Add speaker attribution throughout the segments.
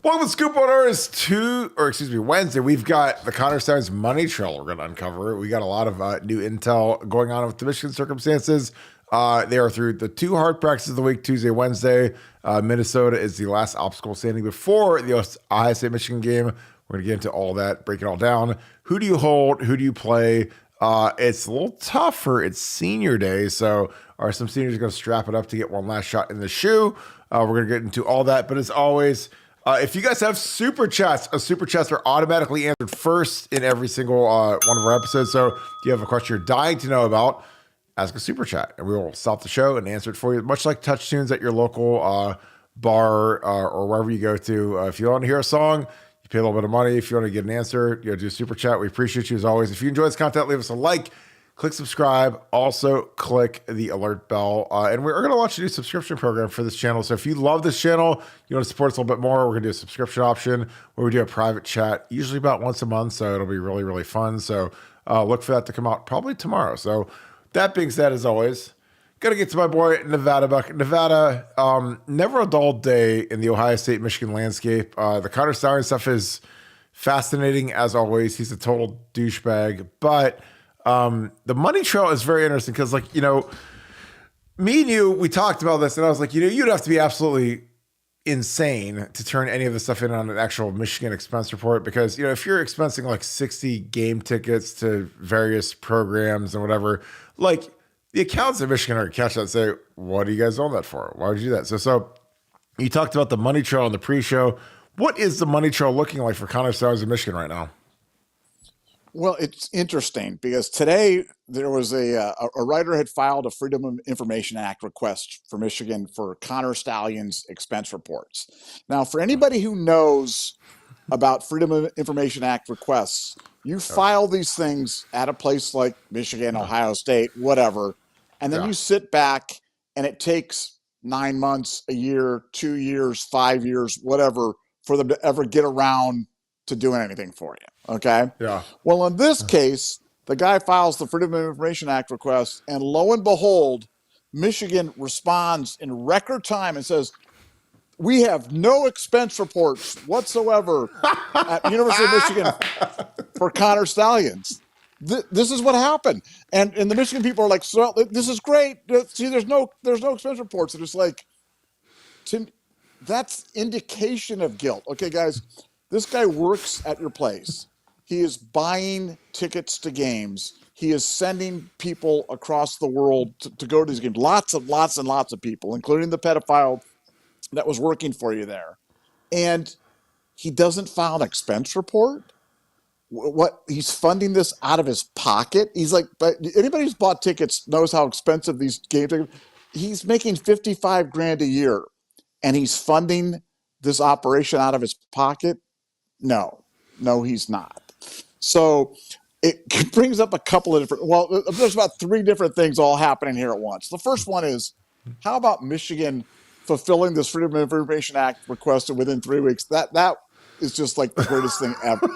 Speaker 1: Welcome to Scoop on Earth Wednesday. We've got the Connor Stalions money trail we're going to uncover. We got a lot of new intel going on with the Michigan circumstances. They are through the two hard practices of the week, Tuesday, Wednesday. Minnesota is the last obstacle standing before the Ohio State Michigan game. We're going to get into all that, break it all down. Who do you hold? Who do you play? It's a little tougher. It's senior day, so are some seniors going to strap it up to get one last shot in the shoe? We're going to get into all that, but as always, if you guys have super chats, super chats are automatically answered first in every single one of our episodes. So if you have a question you're dying to know about, ask a super chat, and we will stop the show and answer it for you, much like Touch Tunes at your local bar or wherever you go to. If you want to hear a song, you pay a little bit of money. If you want to get an answer, do a super chat. We appreciate you as always. If you enjoy this content, leave us a like. Click subscribe. Also, click the alert bell. And we're going to launch a new subscription program for this channel. So if you love this channel, you want to support us a little bit more, we're going to do a subscription option where we do a private chat, usually about once a month. So it'll be really, really fun. So look for that to come out probably tomorrow. So that being said, as always, got to get to my boy, Nevada Buck. Nevada, never a dull day in the Ohio State Michigan landscape. The Connor Stalions stuff is fascinating as always. He's a total douchebag, but the money trail is very interesting because, like, you know, me and you, we talked about this, and I was like, you know, you'd have to be absolutely insane to turn any of this stuff in on an actual Michigan expense report because, you know, if you're expensing like 60 game tickets to various programs and whatever, like the accountants at Michigan are going to catch that and say, what do you guys own that for? Why would you do that? So you talked about the money trail in the pre-show. What is the money trail looking like for Connor Stalions in Michigan right now?
Speaker 2: Well, it's interesting because today there was a writer had filed a Freedom of Information Act request for Michigan for Connor Stalions expense reports. Now, for anybody who knows about Freedom of Information Act requests, you file these things at a place like Michigan, Ohio State, whatever, and then you sit back and it takes 9 months, a year, 2 years, 5 years, whatever, for them to ever get around to doing anything for you. Okay.
Speaker 1: Yeah.
Speaker 2: Well, in this case, the guy files the Freedom of Information Act request, and lo and behold, Michigan responds in record time and says, we have no expense reports whatsoever at University of Michigan for Connor Stalions. This is what happened. And the Michigan people are like, so this is great. See, there's no expense reports. And it's like, Tim, that's indication of guilt. Okay, guys, this guy works at your place. He is buying tickets to games. He is sending people across the world to go to these games. Lots and lots of people, including the pedophile that was working for you there. And he doesn't file an expense report. What, he's funding this out of his pocket? He's like, but anybody who's bought tickets knows how expensive these games are. He's making $55,000 a year, and he's funding this operation out of his pocket. No, he's not. So it brings up a couple of different, well, there's about 3 different things all happening here at once. The first one is, how about Michigan fulfilling this Freedom of Information Act requested within 3 weeks? That is just like the greatest thing ever.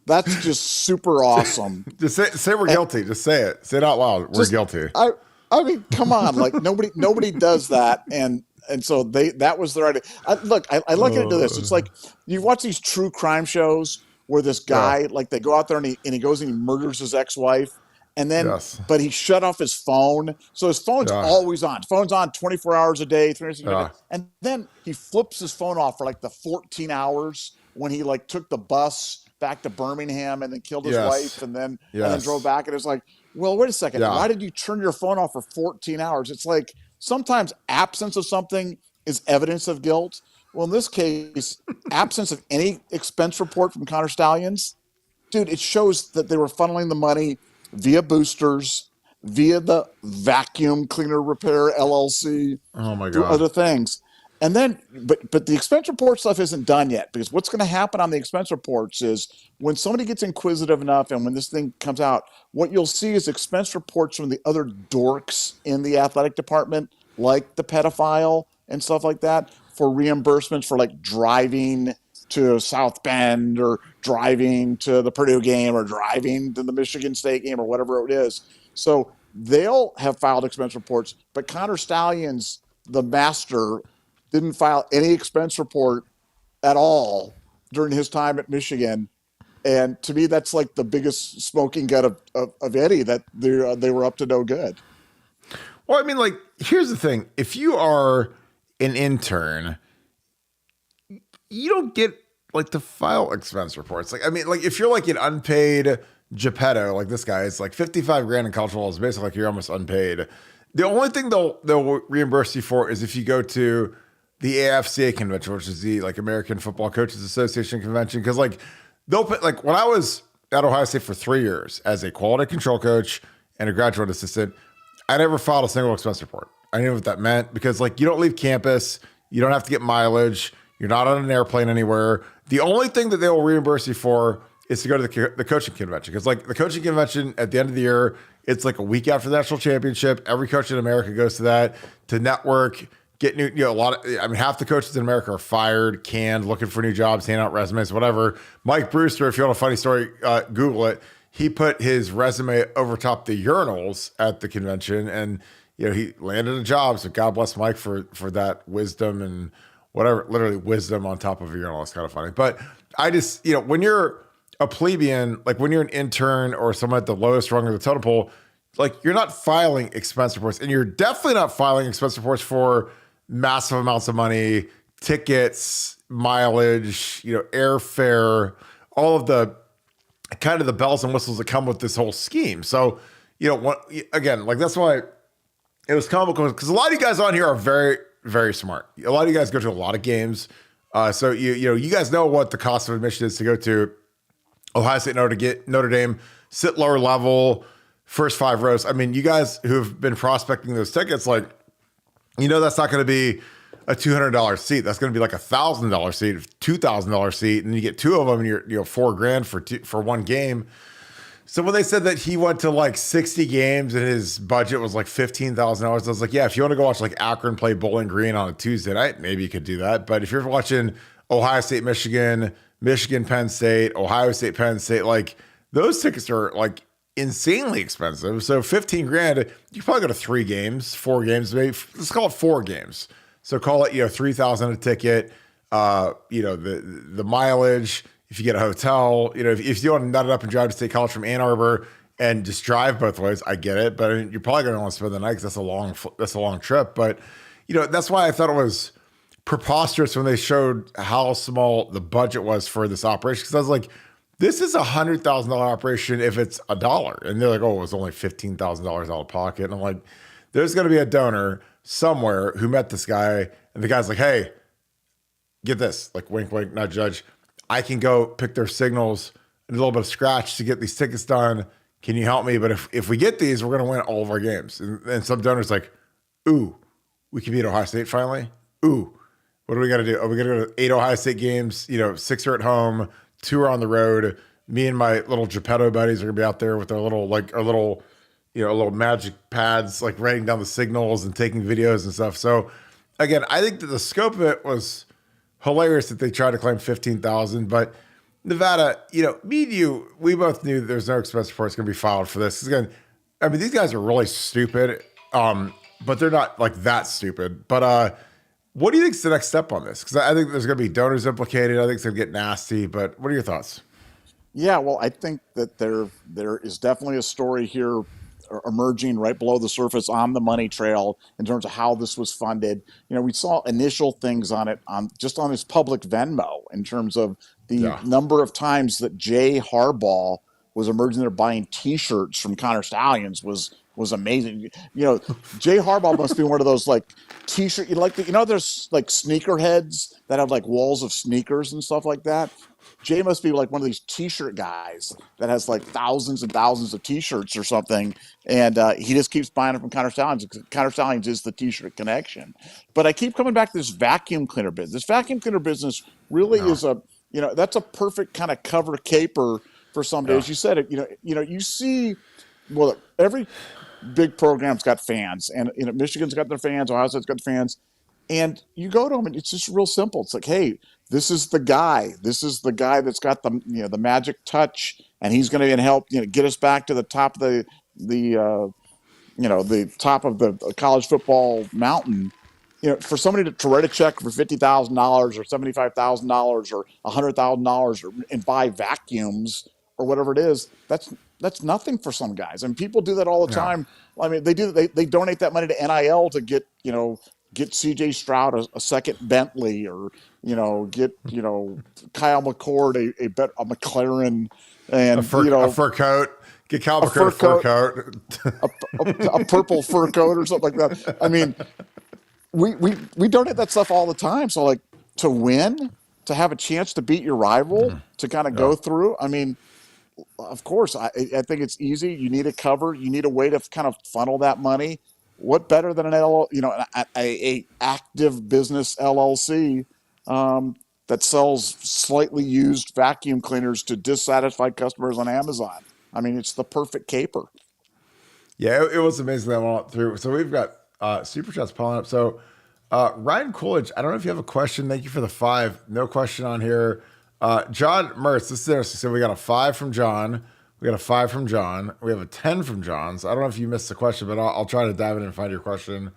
Speaker 2: That's just super awesome.
Speaker 1: Just say we're guilty. Just say it. Say it out loud. We're guilty.
Speaker 2: I mean, come on. Like nobody does that. And so that was their idea. I like to do this. It's like you watch these true crime shows where this guy, like, they go out there and he goes and he murders his ex-wife, and then but he shut off his phone, so his phone's always on. Phone's on 24 hours a day, 360 a day. And then he flips his phone off for like the 14 hours when he like took the bus back to Birmingham and then killed his wife and then drove back. And it's like, well, wait a second. Why did you turn your phone off for 14 hours? It's like sometimes absence of something is evidence of guilt. Well, in this case, absence of any expense report from Connor Stalions, dude, it shows that they were funneling the money via boosters, via the vacuum cleaner repair LLC, through other things. And then, but the expense report stuff isn't done yet, because what's going to happen on the expense reports is when somebody gets inquisitive enough and when this thing comes out, what you'll see is expense reports from the other dorks in the athletic department, like the pedophile and stuff like that, for reimbursements for like driving to South Bend or driving to the Purdue game or driving to the Michigan State game or whatever it is. So they'll have filed expense reports, but Connor Stalions, the master, didn't file any expense report at all during his time at Michigan. And to me, that's like the biggest smoking gun of Eddie, that they were up to no good.
Speaker 1: Well, I mean, like, here's the thing. If you are an intern, you don't get like to file expense reports. Like, I mean, like if you're like an unpaid Geppetto, like this guy, it's like 55 grand in college football is basically like you're almost unpaid. The only thing they'll reimburse you for is if you go to the AFCA convention, which is the like American Football Coaches Association convention. Because like they'll put, like when I was at Ohio State for 3 years as a quality control coach and a graduate assistant, I never filed a single expense report. I knew what that meant because like you don't leave campus, you don't have to get mileage, you're not on an airplane anywhere. The only thing that they will reimburse you for is to go to the coaching convention. Because like the coaching convention at the end of the year, it's like a week after the national championship. Every coach in America goes to that to network, get new, a lot of, I mean, half the coaches in America are fired, canned, looking for new jobs, handing out resumes, whatever. Mike Brewster, if you want a funny story, Google it. He put his resume over top the urinals at the convention and, he landed a job. So God bless Mike for that wisdom and whatever, literally wisdom on top of a urinal. It's kind of funny. But I just, when you're a plebeian, like when you're an intern or someone at the lowest rung of the totem pole, like you're not filing expense reports, and you're definitely not filing expense reports for massive amounts of money, tickets, mileage, airfare, all of the kind of the bells and whistles that come with this whole scheme. So, again, like that's why it was comical, because a lot of you guys on here are very, very smart. A lot of you guys go to a lot of games. So you guys know what the cost of admission is to go to Ohio State, Notre Dame, sit lower level, first 5 rows. I mean, you guys who have been prospecting those tickets, like, that's not going to be a $200 seat. That's going to be like $1,000 seat, $2,000 seat, and you get 2 of them, and you're $4,000 for one game. So when they said that he went to like 60 games and his budget was like $15,000, I was like, yeah, if you want to go watch like Akron play Bowling Green on a Tuesday night, maybe you could do that. But if you're watching Ohio State, Michigan, Penn State, Ohio State, Penn State, like those tickets are like insanely expensive. So 15 grand, you probably go to 3 games, 4 games, maybe let's call it 4 games. So call it, 3,000 a ticket, the mileage. If you get a hotel, if you want to nut it up and drive to State College from Ann Arbor and just drive both ways, I get it. But I mean, you're probably going to want to spend the night because that's a long trip. But, that's why I thought it was preposterous when they showed how small the budget was for this operation. Because I was like, this is $100,000 operation if it's $1. And they're like, oh, it was only $15,000 out of pocket. And I'm like, there's going to be a donor somewhere who met this guy. And the guy's like, hey, get this, like wink, wink, not judge. I can go pick their signals and a little bit of scratch to get these tickets done. Can you help me? But if we get these, we're going to win all of our games. And some donors like, ooh, we can beat Ohio State finally. Ooh, what do we got to do? Are we going to go to 8 Ohio State games? 6 are at home, 2 are on the road. Me and my little Geppetto buddies are going to be out there with our little magic pads, like writing down the signals and taking videos and stuff. So again, I think that the scope of it was hilarious that they tried to claim 15,000, but Nevada, me and you, we both knew there's no expense reports going to be filed for this. Again, I mean, these guys are really stupid, but they're not like that stupid. But what do you think is the next step on this? Because I think there's going to be donors implicated. I think it's going to get nasty. But what are your thoughts?
Speaker 2: Yeah, well, I think that there is definitely a story here emerging right below the surface on the money trail in terms of how this was funded. We saw initial things on it on his public Venmo in terms of the number of times that Jay Harbaugh was emerging there buying T-shirts from Connor Stalions was amazing. Jay Harbaugh must be one of those like T-shirt, there's like sneakerheads that have like walls of sneakers and stuff like that. Jay must be like one of these T-shirt guys that has like thousands and thousands of T-shirts or something, and he just keeps buying them from Connor Stalions. Connor Stalions is the T-shirt connection. But I keep coming back to this vacuum cleaner business. This vacuum cleaner business really is that's a perfect kind of cover caper for somebody. As you said, you see, well, every big program's got fans, and Michigan's got their fans, Ohio State's got fans, and you go to them, and it's just real simple. It's like, hey, this is the guy. This is the guy that's got the magic touch, and he's going to help get us back to the top of the top of the college football mountain. for somebody to write a check for $50,000 or $75,000 or $100,000 and buy vacuums or whatever it is, that's nothing for some guys. And people do that all the
Speaker 1: Yeah.
Speaker 2: time. I mean, they donate that money to NIL to get CJ Stroud a second Bentley, or get Kyle McCord a McLaren, and
Speaker 1: a fur coat. Get Kyle McCord a fur coat.
Speaker 2: a purple fur coat or something like that. I mean, we donate that stuff all the time. So like, to win, to have a chance to beat your rival, to kind of go through. I mean, of course, I think it's easy. You need a cover. You need a way to kind of funnel that money. What better than a active business LLC that sells slightly used vacuum cleaners to dissatisfied customers on Amazon? I mean, it's the perfect caper.
Speaker 1: Yeah, it was amazing that went through. So we've got super chats piling up. So Ryan Coolidge, I don't know if you have a question. Thank you for the 5. No question on here. John Mertz, this is interesting. So we got a 5 from John. We got a 5 from John. We have a 10 from John. So I don't know if you missed the question, but I'll try to dive in and find your question.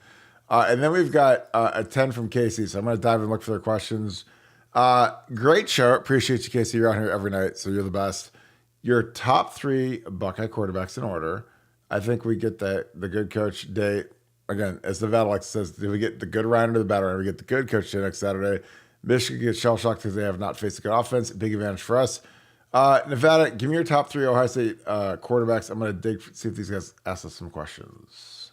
Speaker 1: And then we've got a 10 from Casey. So I'm going to dive and look for their questions. Great show. Appreciate you, Casey. You're on here every night, so you're the best. Your top 3 Buckeye quarterbacks in order. I think we get the good coach day. Again, as the vet Alex says, do we get the good Ryan or the bad Ryan? We get the good coach day next Saturday. Michigan gets shell-shocked because they have not faced a good offense. Big advantage for us. Nevada, give me your top 3 Ohio State quarterbacks. I'm going to see if these guys ask us some questions.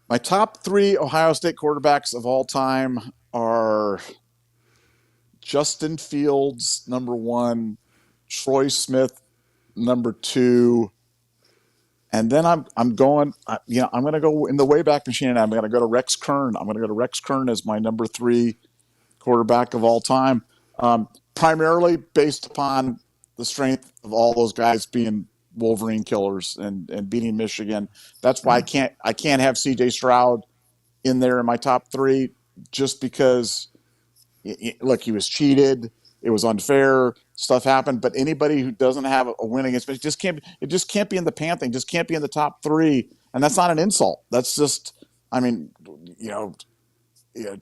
Speaker 2: My top 3 Ohio State quarterbacks of all time are Justin Fields, number 1, Troy Smith, number 2, and then I'm going to go in the Wayback Machine, and I'm going to go to Rex Kern. I'm going to go to Rex Kern as my number 3 quarterback of all time, primarily based upon the strength of all those guys being Wolverine killers and beating Michigan. That's why I can't have CJ Stroud in there in my top 3, just because look, he was cheated. It was unfair. Stuff happened. But anybody who doesn't have a win against Michigan just can't be in the Pan thing. Just can't be in the top 3. And that's not an insult. That's just, I mean,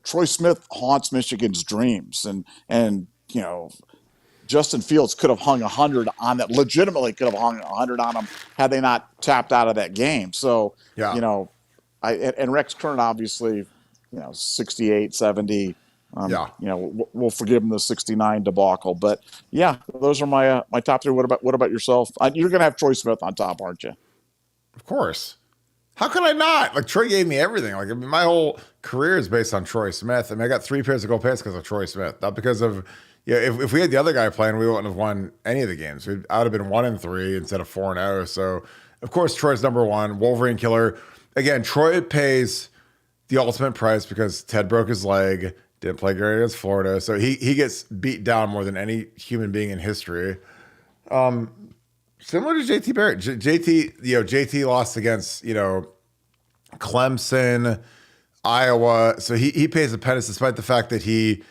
Speaker 2: Troy Smith haunts Michigan's dreams, and Justin Fields could have hung 100 on that. Legitimately could have hung 100 on him had they not tapped out of that game. So, and Rex Kern, obviously, 68, 70. We'll forgive him the 69 debacle. But yeah, those are my top 3. What about yourself? You're going to have Troy Smith on top, aren't you?
Speaker 1: Of course. How could I not? Like, Troy gave me everything. Like, I mean, my whole career is based on Troy Smith. I mean, I got 3 pairs of gold pants because of Troy Smith, not because of, if we had the other guy playing, we wouldn't have won any of the games. I would have been 1-3 instead of 4-0. So, of course, Troy's number 1, Wolverine killer. Again, Troy pays the ultimate price because Ted broke his leg, didn't play great against Florida. So he gets beat down more than any human being in history. Similar to JT Barrett. JT lost against, Clemson, Iowa. So he pays a penance despite the fact that he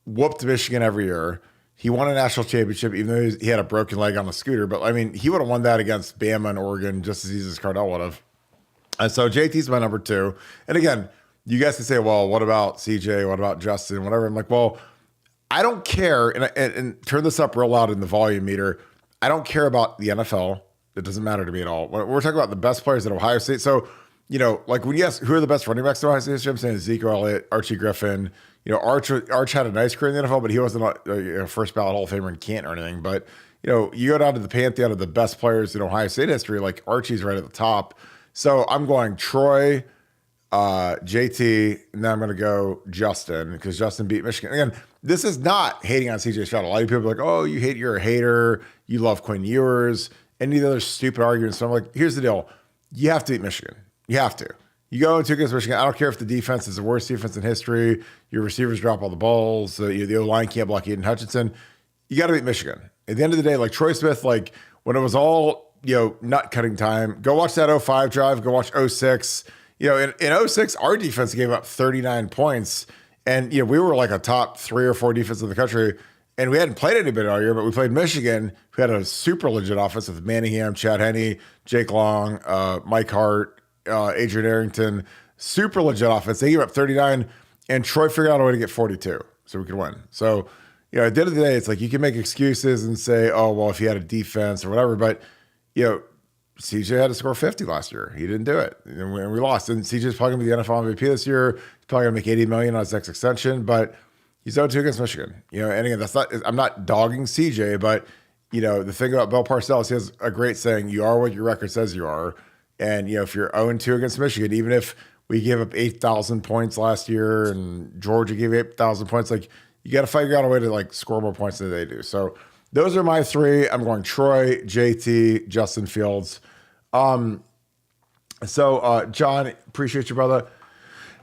Speaker 1: whooped Michigan every year. He won a national championship, even though he had a broken leg on the scooter. But, I mean, he would have won that against Bama and Oregon just as easy as Cardell would have. And so JT's my number 2. And, again, you guys can say, well, what about CJ? What about Justin? Whatever. I'm like, well, I don't care. And turn this up real loud in the volume meter. I don't care about the NFL. It doesn't matter to me at all. We're talking about the best players at Ohio State. So, like when you ask who are the best running backs in Ohio State history, I'm saying Ezekiel Elliott, Archie Griffin. Arch had a nice career in the NFL, but he wasn't a first ballot Hall of Famer in Canton or anything. But, you go down to the pantheon of the best players in Ohio State history, like Archie's right at the top. So I'm going Troy, JT, and then I'm going to go Justin because Justin beat Michigan. Again, this is not hating on CJ Stroud. A lot of people are like, oh, you're a hater. You love Quinn Ewers. Any of the other stupid arguments. So I'm like, here's the deal. You have to beat Michigan. You have to. You go into against Michigan. I don't care if the defense is the worst defense in history. Your receivers drop all the balls. The O-line can't block Aiden Hutchinson. You got to beat Michigan. At the end of the day, like Troy Smith, like when it was all, nut cutting time, go watch that 05 drive. Go watch 06. In 06, our defense gave up 39 points. And, we were like a top 3 or 4 defense in the country. And we hadn't played anybody all year, but we played Michigan, who had a super legit offense with Manningham, Chad Henne, Jake Long, Mike Hart, Adrian Arrington. Super legit offense. They gave up 39. and Troy figured out a way to get 42 so we could win. So, at the end of the day, it's like you can make excuses and say, oh, well, if he had a defense or whatever, but, CJ had to score 50 last year. He didn't do it, and we lost. And CJ's probably going to be the NFL MVP this year. He's probably going to make $80 million on his next extension, but he's 0-2 against Michigan. And again, I'm not dogging CJ, but, the thing about Bill Parcells, he has a great saying, you are what your record says you are. And, if you're 0-2 against Michigan, even if we gave up 8,000 points last year and Georgia gave 8,000 points, like, you got to figure out a way to, like, score more points than they do. So those are my three. I'm going Troy, JT, Justin Fields. John, appreciate you, brother.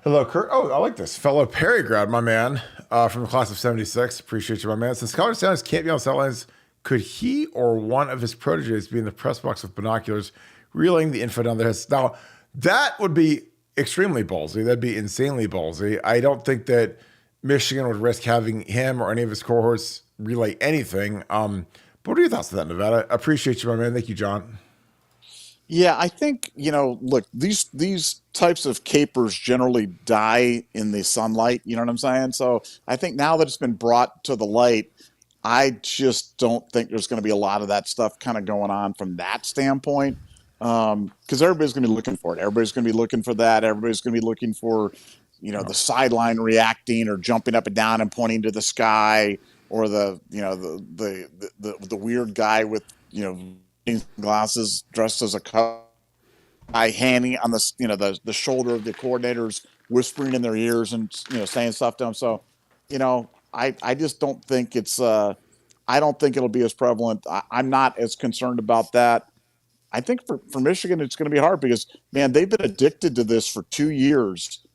Speaker 1: Hello, Kurt. Oh, I like this. Fellow Perry grad, my man, from the class of 76. Appreciate you, my man. Since College Stalions can't be on sidelines, could he or one of his proteges be in the press box with binoculars, reeling the info down their heads? Now, that would be extremely ballsy. That'd be insanely ballsy. I don't think that Michigan would risk having him or any of his cohorts relay anything. But what are your thoughts on that, Nevada? Appreciate you, my man. Thank you, John.
Speaker 2: Yeah, I think, look, these types of capers generally die in the sunlight, you know what I'm saying? So I think now that it's been brought to the light, I just don't think there's going to be a lot of that stuff kind of going on from that standpoint, because everybody's going to be looking for it. Everybody's going to be looking for that. Everybody's going to be looking for, the sideline reacting or jumping up and down and pointing to the sky, or the weird guy with, glasses dressed as a guy, handing on the shoulder of the coordinators, whispering in their ears and saying stuff to them. So, I just don't think it's I don't think it'll be as prevalent. I'm not as concerned about that. I think for Michigan it's going to be hard because, man, they've been addicted to this for 2 years,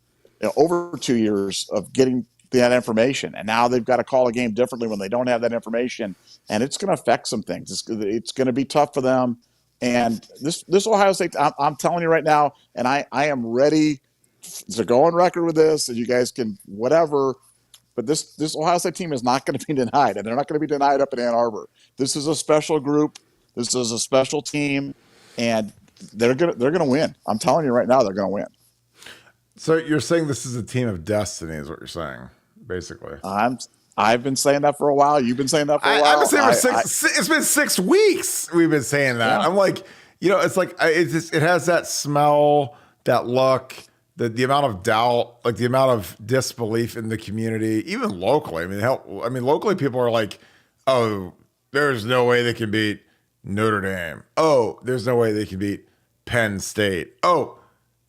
Speaker 2: over 2 years of getting that information, and now they've got to call a game differently when they don't have that information, and it's going to affect some things. It's going to be tough for them. And this Ohio State, I'm telling you right now, and I am ready to go on record with this, and you guys can whatever. But this Ohio State team is not going to be denied, and they're not going to be denied up in Ann Arbor. This is a special group. This is a special team, and they're gonna win. I'm telling you right now, they're going to win.
Speaker 1: So you're saying this is a team of destiny, is what you're saying, basically.
Speaker 2: I've been saying that for a while. You've been saying that for a while.
Speaker 1: I've been saying it's been 6 weeks. We've been saying that. Yeah. I'm like, it's like it has that smell, that look, the amount of doubt, like the amount of disbelief in the community, even locally. Locally people are like, oh, there's no way they can beat Notre Dame. Oh, there's no way they can beat Penn State. Oh,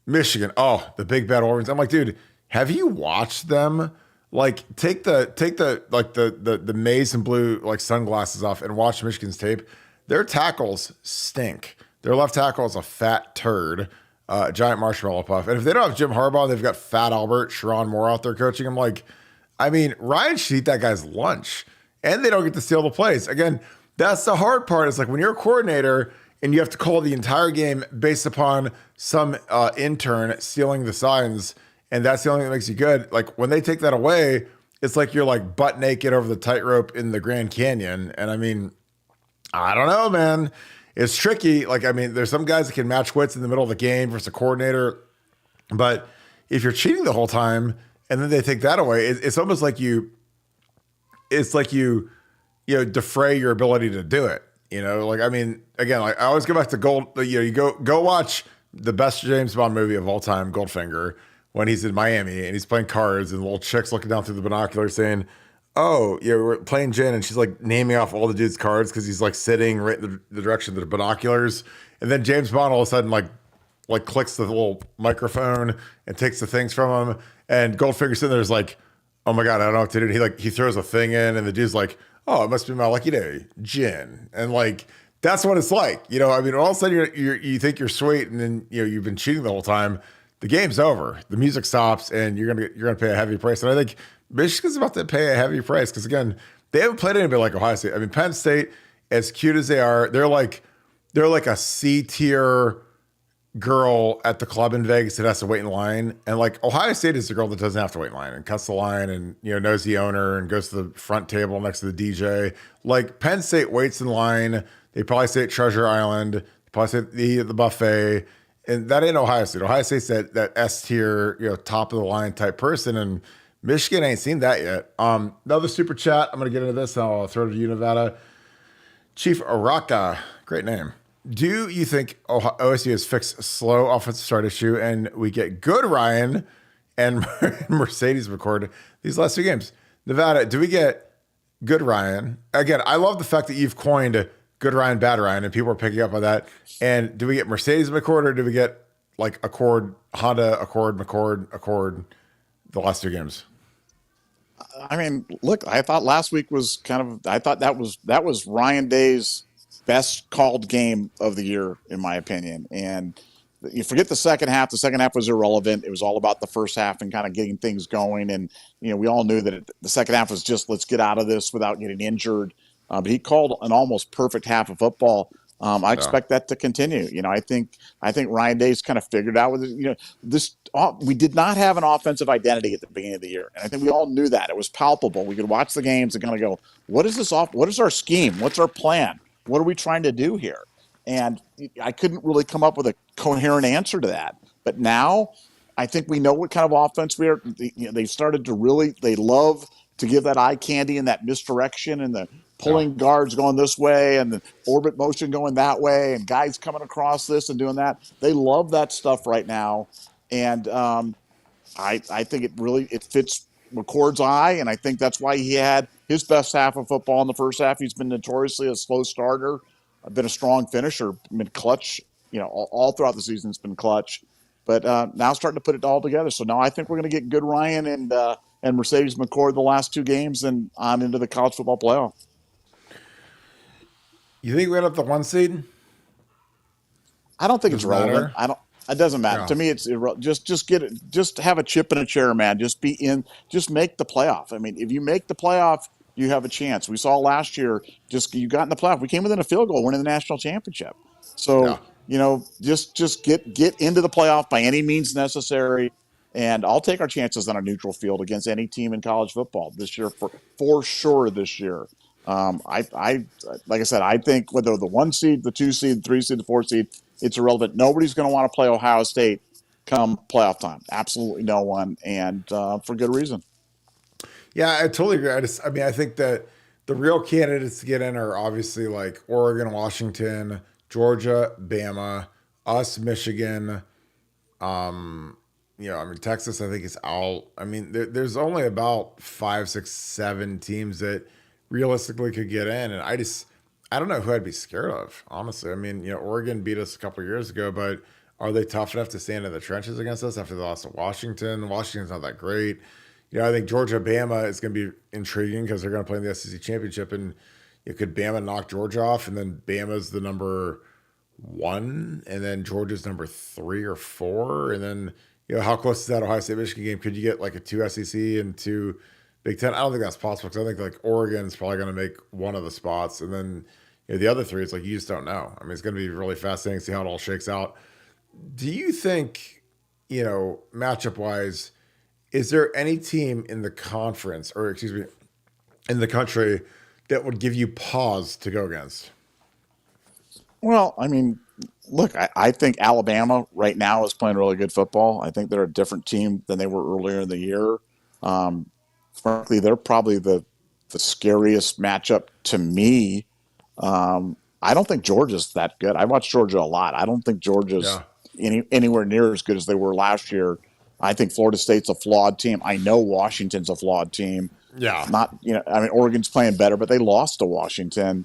Speaker 1: Michigan. Oh, the big bad Wolverines. I'm like, dude, have you watched them? Like, take the maize and blue like sunglasses off and watch Michigan's tape. Their tackles stink. Their left tackle is a fat turd, giant marshmallow puff. And if they don't have Jim Harbaugh, they've got Fat Albert, Sharon Moore out there coaching. I'm like, Ryan should eat that guy's lunch, and they don't get to steal the plays. Again, that's the hard part. It's like when you're a coordinator and you have to call the entire game based upon some intern stealing the signs, and that's the only thing that makes you good. Like when they take that away, it's like you're like butt naked over the tightrope in the Grand Canyon. And I don't know, man. It's tricky. Like, there's some guys that can match wits in the middle of the game versus a coordinator. But if you're cheating the whole time and then they take that away, it's almost like you defray your ability to do it. Again, I always go back to Gold. You go watch the best James Bond movie of all time, Goldfinger, when he's in Miami and he's playing cards and the little chick's looking down through the binoculars saying, oh, we're playing gin, and she's like naming off all the dude's cards because he's like sitting right in the direction of the binoculars. And then James Bond all of a sudden like clicks the little microphone and takes the things from him. And Goldfinger's sitting there is like, oh my God, I don't know what to do. He throws a thing in, and the dude's like, oh, it must be my lucky day, gin. And that's what it's like. All of a sudden you think you're sweet, and then you've been cheating the whole time. The game's over. The music stops, and you're gonna pay a heavy price. And I think Michigan's about to pay a heavy price because, again, they haven't played anybody like Ohio State. Penn State, as cute as they are, they're like a C tier girl at the club in Vegas that has to wait in line. And Ohio State is the girl that doesn't have to wait in line and cuts the line and knows the owner and goes to the front table next to the DJ. Penn State waits in line. They probably stay at Treasure Island. They probably stay at the buffet. And that ain't Ohio State. Ohio State's that S tier, top of the line type person. And Michigan ain't seen that yet. Another super chat. I'm gonna get into this. And I'll throw it to you, Nevada. Chief Araka, great name. Do you think OSU has fixed a slow offensive start issue and we get good Ryan and Mercedes McCord these last two games? Nevada, do we get good Ryan? Again, I love the fact that you've coined good Ryan, bad Ryan, and people are picking up on that. And do we get Mercedes McCord or do we get like Accord, Honda, Accord, McCord, Accord the last two games?
Speaker 2: I mean, look, I thought last week was I thought that was Ryan Day's best called game of the year, in my opinion. And you forget the second half. The second half was irrelevant. It was all about the first half and kind of getting things going. And, we all knew that the second half was just, let's get out of this without getting injured. But he called an almost perfect half of football. I expect that to continue. I think Ryan Day's kind of figured out with it. We did not have an offensive identity at the beginning of the year, and I think we all knew that. It was palpable. We could watch the games and kind of go, "What is this off? What is our scheme? What's our plan? What are we trying to do here?" And I couldn't really come up with a coherent answer to that. But now, I think we know what kind of offense we are. They started to really. They love to give that eye candy and that misdirection and the pulling guards going this way and the orbit motion going that way and guys coming across this and doing that. They love that stuff right now. And I think it fits McCord's eye, and I think that's why he had his best half of football in the first half. He's been notoriously a slow starter, been a strong finisher, been clutch, all throughout the season it's been clutch. But now starting to put it all together. So now I think we're going to get good Ryan and Mercedes McCord the last two games and on into the college football playoff.
Speaker 1: You think we end up the 1 seed?
Speaker 2: I don't think it's relevant. It doesn't matter.
Speaker 1: Yeah.
Speaker 2: To me, it's just get it. Just have a chip in a chair, man. Just be in. Just make the playoff. I mean, if you make the playoff, you have a chance. We saw last year. You got in the playoff. We came within a field goal, winning the national championship. So just get into the playoff by any means necessary. And I'll take our chances on a neutral field against any team in college football this year for sure. This year, like I said, I think whether the 1 seed, the 2 seed, the 3 seed, the 4 seed, it's irrelevant. Nobody's going to want to play Ohio State come playoff time. Absolutely no one, and for good reason.
Speaker 1: Yeah, I totally agree. I think that the real candidates to get in are obviously like Oregon, Washington, Georgia, Bama, us, Michigan. Texas, I think is out. I mean, there's only about 5, 6, 7 teams that realistically could get in, and I don't know who I'd be scared of, honestly. I mean, Oregon beat us a couple of years ago, but are they tough enough to stand in the trenches against us after they lost to Washington? Washington's not that great. I think Georgia, Bama is going to be intriguing because they're going to play in the SEC championship, and could Bama knock Georgia off, and then Bama's the number 1, and then Georgia's number 3 or 4, and then how close is that Ohio State Michigan game? Could you get like a 2 SEC and 2 Big Ten? I don't think that's possible because I think like Oregon's probably going to make one of the spots, and then the other 3, it's like you just don't know. I mean, it's going to be really fascinating to see how it all shakes out. Do you think, matchup wise, is there any team in the conference, or excuse me, in the country that would give you pause to go against?
Speaker 2: Well, I mean, look, I think Alabama right now is playing really good football. I think they're a different team than they were earlier in the year. Frankly, they're probably the scariest matchup to me. I don't think Georgia's that good. I watched Georgia a lot. I don't think Georgia's anywhere near as good as they were last year. I think Florida State's a flawed team. I know Washington's a flawed team.
Speaker 1: Yeah.
Speaker 2: Oregon's playing better, but they lost to Washington.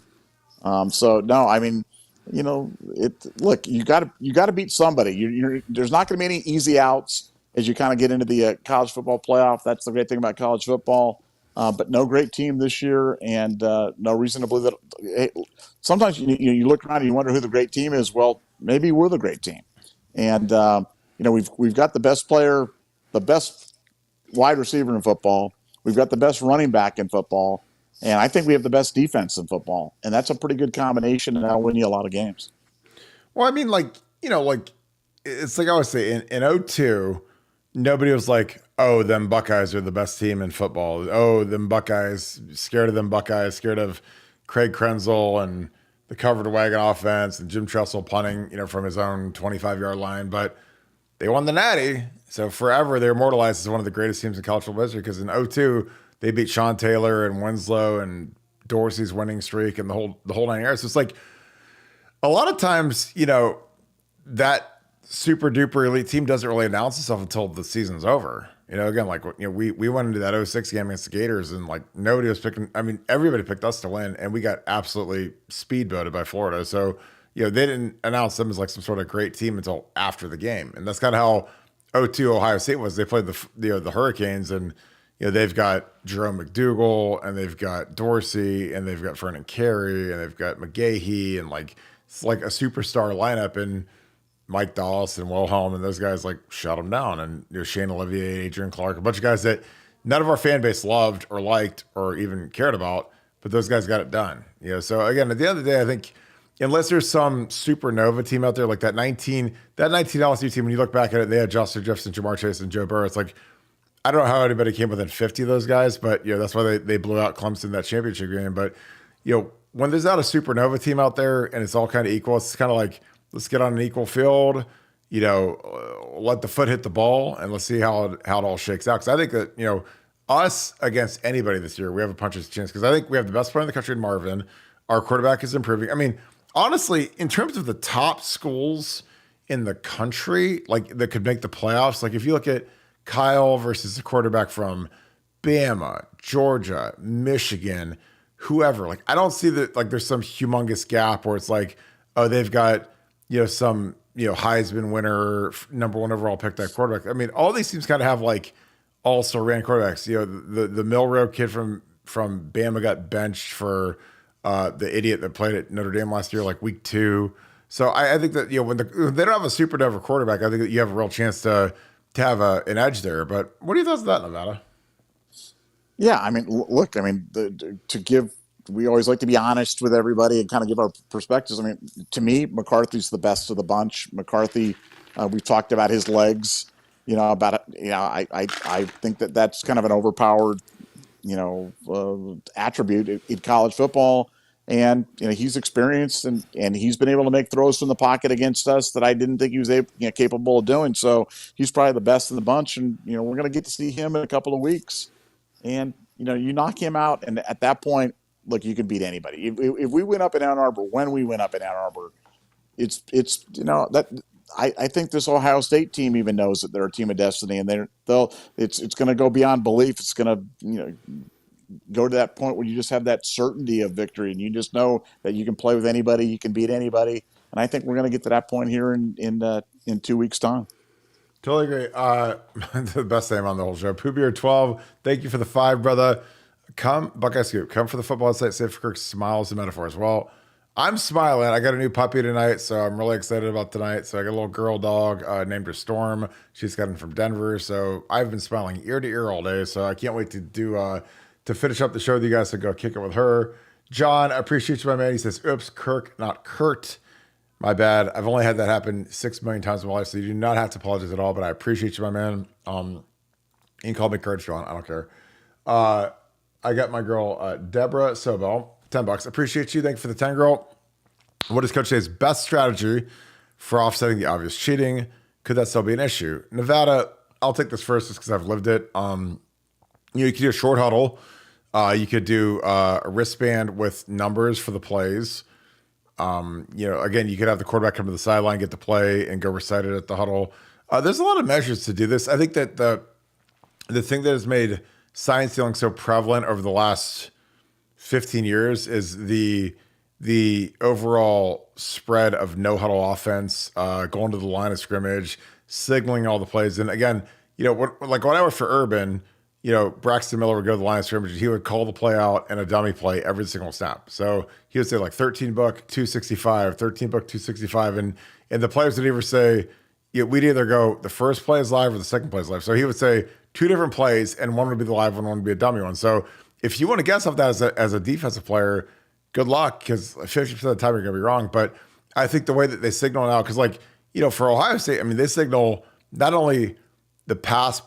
Speaker 2: So no, I mean, look, you got to beat somebody. There's not going to be any easy outs as you kind of get into the college football playoff. That's the great thing about college football. But no great team this year, and no reason to believe that. Hey, sometimes you look around and you wonder who the great team is. Well, maybe we're the great team, and we've got the best player, the best wide receiver in football. We've got the best running back in football, and I think we have the best defense in football, and that's a pretty good combination, and that'll win you a lot of games.
Speaker 1: Well, I mean, it's like I always say in 2002, nobody was like, oh, them Buckeyes are the best team in football. Oh, them Buckeyes, scared of them Buckeyes, scared of Craig Krenzel and the covered wagon offense and Jim Tressel punting, from his own 25-yard line. But they won the Natty, So forever, they're immortalized as one of the greatest teams in college football history because in '02 they beat Sean Taylor and Winslow and Dorsey's winning streak and the whole 9 years. So it's like a lot of times, that super duper elite team doesn't really announce itself until the season's over. Again, like we went into that '06 game against the Gators and like nobody was picking. I mean, everybody picked us to win, and we got absolutely speedboated by Florida. So they didn't announce them as like some sort of great team until after the game, and that's kind of how '02 Ohio State was. They played the Hurricanes, and they've got Jerome McDougal, and they've got Dorsey, and they've got Vernon Carey, and they've got McGahee, and like it's like a superstar lineup, and Mike Dallas and Wilhelm and those guys like shut them down. And Shane Olivier, Adrian Clark, a bunch of guys that none of our fan base loved or liked or even cared about, but those guys got it done. So again, at the end of the day, I think unless there's some supernova team out there like that 19 LSU team, when you look back at it, they had Justin Jefferson, Jamar Chase, and Joe Burrow. It's like I don't know how anybody came within 50 of those guys, but that's why they blew out Clemson in that championship game. But when there's not a supernova team out there and it's all kind of equal, it's kind of like let's get on an equal field, let the foot hit the ball, and let's see how it all shakes out. Because I think that us against anybody this year, we have a puncher's chance. Because I think we have the best player in the country in Marvin. Our quarterback is improving. I mean, honestly, in terms of the top schools in the country, like that could make the playoffs, like if you look at Kyle versus the quarterback from Bama, Georgia, Michigan, whoever, like I don't see that like there's some humongous gap where it's like, oh, they've got some Heisman winner, number one overall pick type quarterback. I mean, all these teams kind of have like also ran quarterbacks. The Milrow kid from Bama got benched for the idiot that played at Notre Dame last year, like week 2. So I think that when they don't have a supernova quarterback, I think that you have a real chance to have an edge there. But what are your thoughts on that, Nevada?
Speaker 2: Yeah, I mean, look, I mean, we always like to be honest with everybody and kind of give our perspectives. I mean, to me, McCarthy's the best of the bunch. McCarthy, we've talked about his legs, I think that's kind of an overpowered, attribute in college football. And, he's experienced and he's been able to make throws from the pocket against us that I didn't think he was capable of doing. So he's probably the best in the bunch. And, we're going to get to see him in a couple of weeks. And, you knock him out. And at that point, look, you can beat anybody. If we went up in Ann Arbor, when we went up in Ann Arbor, it's that I think this Ohio State team even knows that they're a team of destiny, and it's going to go beyond belief. It's going to go to that point where you just have that certainty of victory, and you just know that you can play with anybody, you can beat anybody. And I think we're going to get to that point here in 2 weeks' time.
Speaker 1: Totally agree. The best name on the whole show. Poopier12, thank you for the 5, brother. Come, Buckeye Scoop, come for the football site. Safe for Kirk, smiles and metaphors. Well, I'm smiling. I got a new puppy tonight, so I'm really excited about tonight. So I got a little girl dog named her Storm. She's gotten from Denver, so I've been smiling ear to ear all day. So I can't wait to to finish up the show with you guys to go kick it with her. John, I appreciate you, my man. He says, oops, Kirk, not Kurt. My bad. I've only had that happen 6 million times in my life, so you do not have to apologize at all, but I appreciate you, my man. You can call me Kurt, John. I don't care. I got my girl, Deborah Sobel, $10. Appreciate you. Thank you for the 10, girl. What is Coach Jay's best strategy for offsetting the obvious cheating? Could that still be an issue? Nevada, I'll take this first just because I've lived it. You could do a short huddle. You could do a wristband with numbers for the plays. Again, you could have the quarterback come to the sideline, get the play, and go recite it at the huddle. There's a lot of measures to do this. I think that the thing that has made science stealing so prevalent over the last 15 years is the overall spread of no huddle offense, going to the line of scrimmage, signaling all the plays. And again, when I worked for Urban, Braxton Miller would go to the line of scrimmage. He would call the play out and a dummy play every single snap. So he would say like 13 book 265, 13 book 265, and the players would either say, we'd either go the first play is live or the second play is live. So he would say 2 different plays, and one would be the live one would be a dummy one. So if you want to guess off that as a defensive player, good luck, because 50% of the time you're going to be wrong. But I think the way that they signal now, because for Ohio State, I mean, they signal not only the pass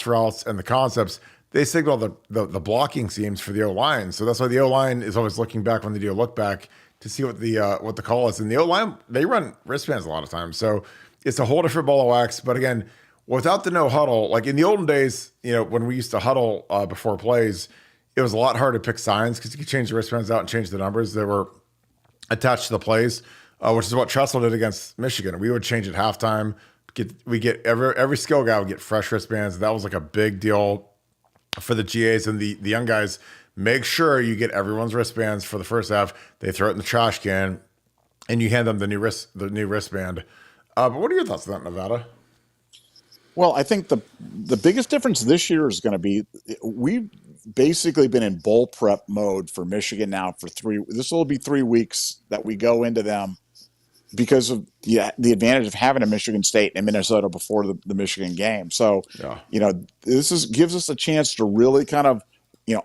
Speaker 1: routes and the concepts, they signal the blocking schemes for the O-line. So that's why the O-line is always looking back when they do a look back to see what the call is. And the O-line, they run wristbands a lot of times. So it's a whole different ball of wax. But again, without the no huddle, like in the olden days, when we used to huddle before plays, it was a lot harder to pick signs because you could change the wristbands out and change the numbers that were attached to the plays, which is what Tressel did against Michigan. We would change at halftime. Every skill guy would get fresh wristbands. That was like a big deal for the GAs and the young guys. Make sure you get everyone's wristbands for the first half. They throw it in the trash can, and you hand them the new wristband. But what are your thoughts on that, Nevada?
Speaker 2: Well, I think the biggest difference this year is going to be we've basically been in bowl prep mode for Michigan now for this will be 3 weeks that we go into them because of the advantage of having a Michigan State and Minnesota before the Michigan game. So, this gives us a chance to really kind of,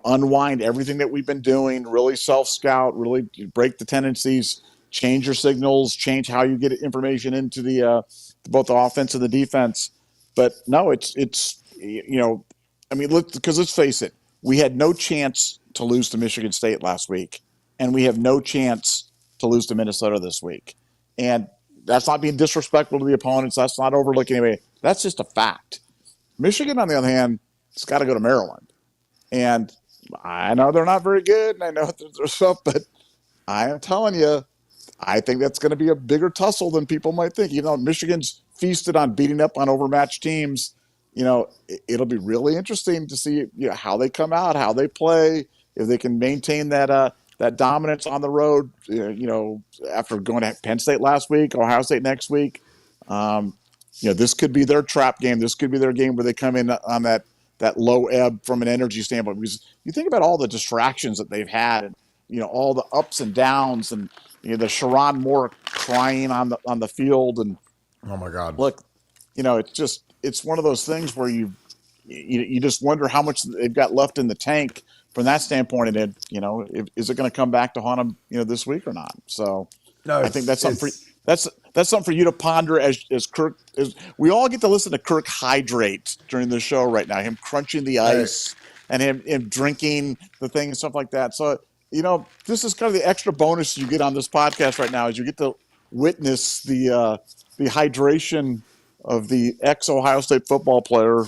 Speaker 2: unwind everything that we've been doing, really self-scout, really break the tendencies, change your signals, change how you get information into both the offense and the defense. But no, it's because let's face it, we had no chance to lose to Michigan State last week, and we have no chance to lose to Minnesota this week. And that's not being disrespectful to the opponents. That's not overlooking anybody. That's just a fact. Michigan, on the other hand, has got to go to Maryland. And I know they're not very good, and I know there's stuff, but I am telling you, I think that's going to be a bigger tussle than people might think. Michigan's feasted on beating up on overmatched teams. It'll be really interesting to see how they come out, how they play, if they can maintain that dominance on the road. After going to Penn State last week, Ohio State next week. This could be their trap game. This could be their game where they come in on that low ebb from an energy standpoint. Because you think about all the distractions that they've had, and all the ups and downs, and the Sharon Moore crying on the field, and
Speaker 1: oh my God,
Speaker 2: look, it's one of those things where you just wonder how much they've got left in the tank from that standpoint, and is it going to come back to haunt them this week or not? So no, I think that's something that's something for you to ponder as Kirk. As we all get to listen to Kirk hydrate during the show right now, him crunching the ice and him drinking the thing and stuff like that. So this is kind of the extra bonus you get on this podcast right now, is you get to witness the hydration of the ex-Ohio State football player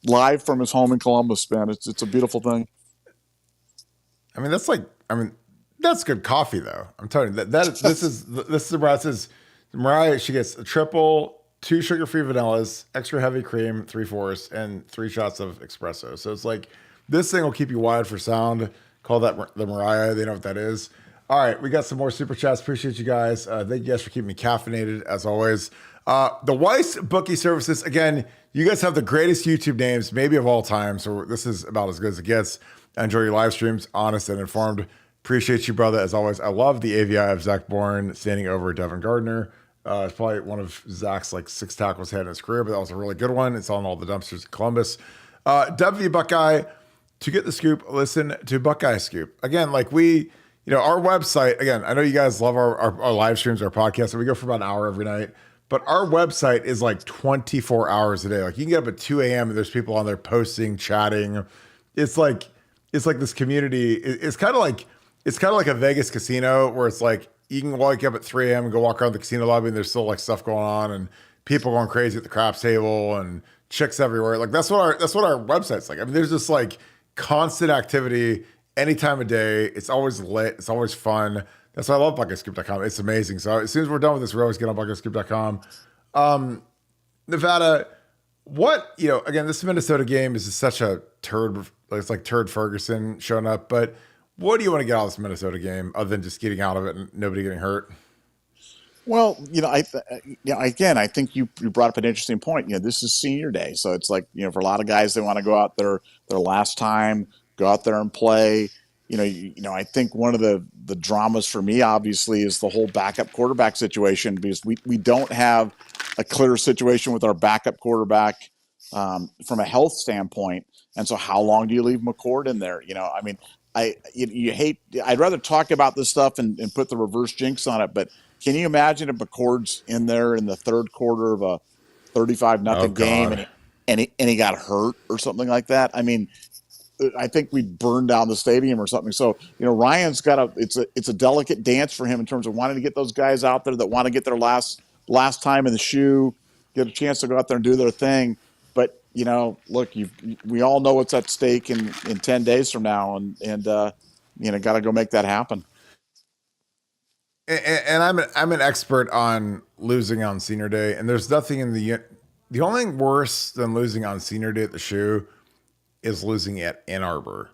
Speaker 2: live from his home in Columbus, man. It's a beautiful thing.
Speaker 1: That's good coffee, though. I'm telling you this is the Mariah. She gets a triple, 2 sugar-free vanillas, extra heavy cream, 3/4, and 3 shots of espresso. So it's like this thing will keep you wired for sound. Call that the Mariah. They know what that is. All right, we got some more super chats. Appreciate you guys. Thank you guys for keeping me caffeinated as always. The Weiss Bookie Services. Again, you guys have the greatest YouTube names, maybe of all time. So this is about as good as it gets. I enjoy your live streams, honest and informed. Appreciate you, brother, as always. I love the AVI of Zach Bourne standing over Devin Gardner. It's probably one of Zach's 6 tackles he had in his career, but that was a really good one. It's on all the dumpsters in Columbus. W Buckeye, to get the scoop, listen to Buckeye Scoop. Again, our website, again, I know you guys love our live streams, our podcast, and we go for about an hour every night. But our website is 24 hours a day. You can get up at 2 a.m. and there's people on there posting, chatting. It's like this community. It's kind of like a Vegas casino where it's you can wake up at 3 a.m. and go walk around the casino lobby and there's still stuff going on and people going crazy at the craps table and chicks everywhere. That's what our website's like. There's just constant activity any time of day. It's always lit. It's always fun. That's why I love BucketScoop.com. It's amazing. So as soon as we're done with this, we always get on BucketScoop.com. Nevada, again, this Minnesota game is just such a turd. It's like Turd Ferguson showing up. But what do you want to get out of this Minnesota game other than just getting out of it and nobody getting hurt?
Speaker 2: Well, I think you brought up an interesting point. This is senior day. So it's for a lot of guys, they want to go out there their last time, go out there and play. I think one of the dramas for me, obviously, is the whole backup quarterback situation, because we don't have a clear situation with our backup quarterback from a health standpoint. And so how long do you leave McCord in there? I'd rather talk about this stuff and put the reverse jinx on it. But can you imagine if McCord's in there in the third quarter of a 35-0 game and he got hurt or something like that? I think we'd burn down the stadium or something. So, Ryan's got it's a delicate dance for him in terms of wanting to get those guys out there that want to get their last last time in the shoe, get a chance to go out there and do their thing. But look, we all know what's at stake in 10 days from now, and got to go make that happen.
Speaker 1: And I'm an expert on losing on senior day, and there's nothing in the only thing worse than losing on senior day at the shoe is losing at Ann Arbor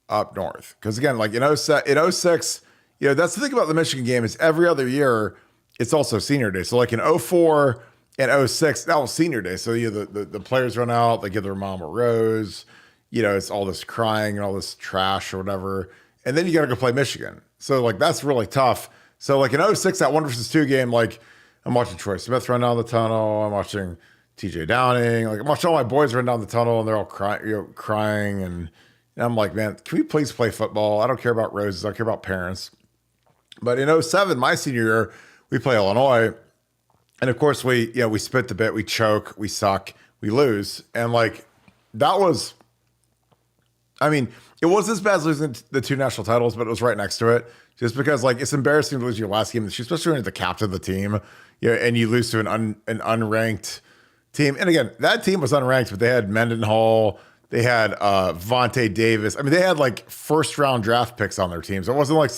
Speaker 1: up north. Because again, like in 06, that's the thing about the Michigan game is every other year it's also senior day. So like in 04 and 06, that was senior day. So the players run out, they give their mom a rose, it's all this crying and all this trash or whatever. And then you got to go play Michigan. So like that's really tough. So like in 06, that 1-2 game, like I'm watching Troy Smith run down the tunnel. I'm watching TJ Downing. Like I'm watching all my boys run down the tunnel and they're all crying. And I'm like, man, can we please play football? I don't care about roses. I don't care about parents. But in 07, my senior year, we play Illinois. And of course we spit the bit, we choke, we suck, we lose. And like that was, I mean, it wasn't as bad as losing the 2 national titles, but it was right next to it. Just because, like, it's embarrassing to lose your last game, especially when you're the captain of the team, and you lose to an unranked team. And again, that team was unranked, but they had Mendenhall, they had Vontae Davis. I mean, they had like first-round draft picks on their team, so it wasn't like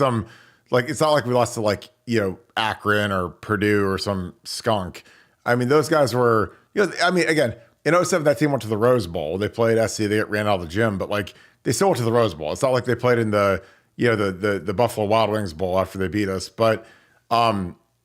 Speaker 1: it's not like we lost to Akron or Purdue or some skunk. I mean, those guys were, again, in 07, that team went to the Rose Bowl. They played SC, they ran out of the gym, but like they still went to the Rose Bowl. It's not like they played in the Buffalo Wild Wings Bowl after they beat us. But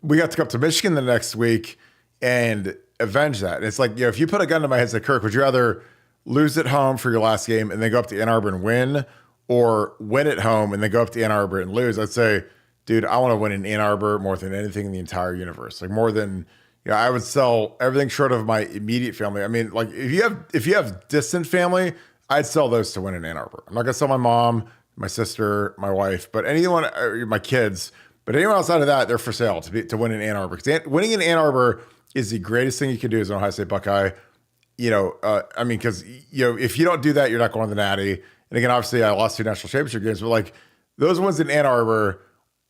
Speaker 1: we got to go up to Michigan the next week and avenge that. And it's like, if you put a gun to my head and say, Kirk, would you rather lose at home for your last game and then go up to Ann Arbor and win, or win at home and then go up to Ann Arbor and lose? I'd say, dude, I want to win in Ann Arbor more than anything in the entire universe. Like more than, I would sell everything short of my immediate family. I mean, like if you have distant family, I'd sell those to win in Ann Arbor. I'm not gonna sell my mom, my sister, my wife, but anyone, my kids, but anyone outside of that, they're for sale to win in Ann Arbor. Because winning in Ann Arbor is the greatest thing you can do as an Ohio State Buckeye. Because if you don't do that, you're not going to the Natty. And again, obviously, I lost 2 national championship games, but like those ones in Ann Arbor,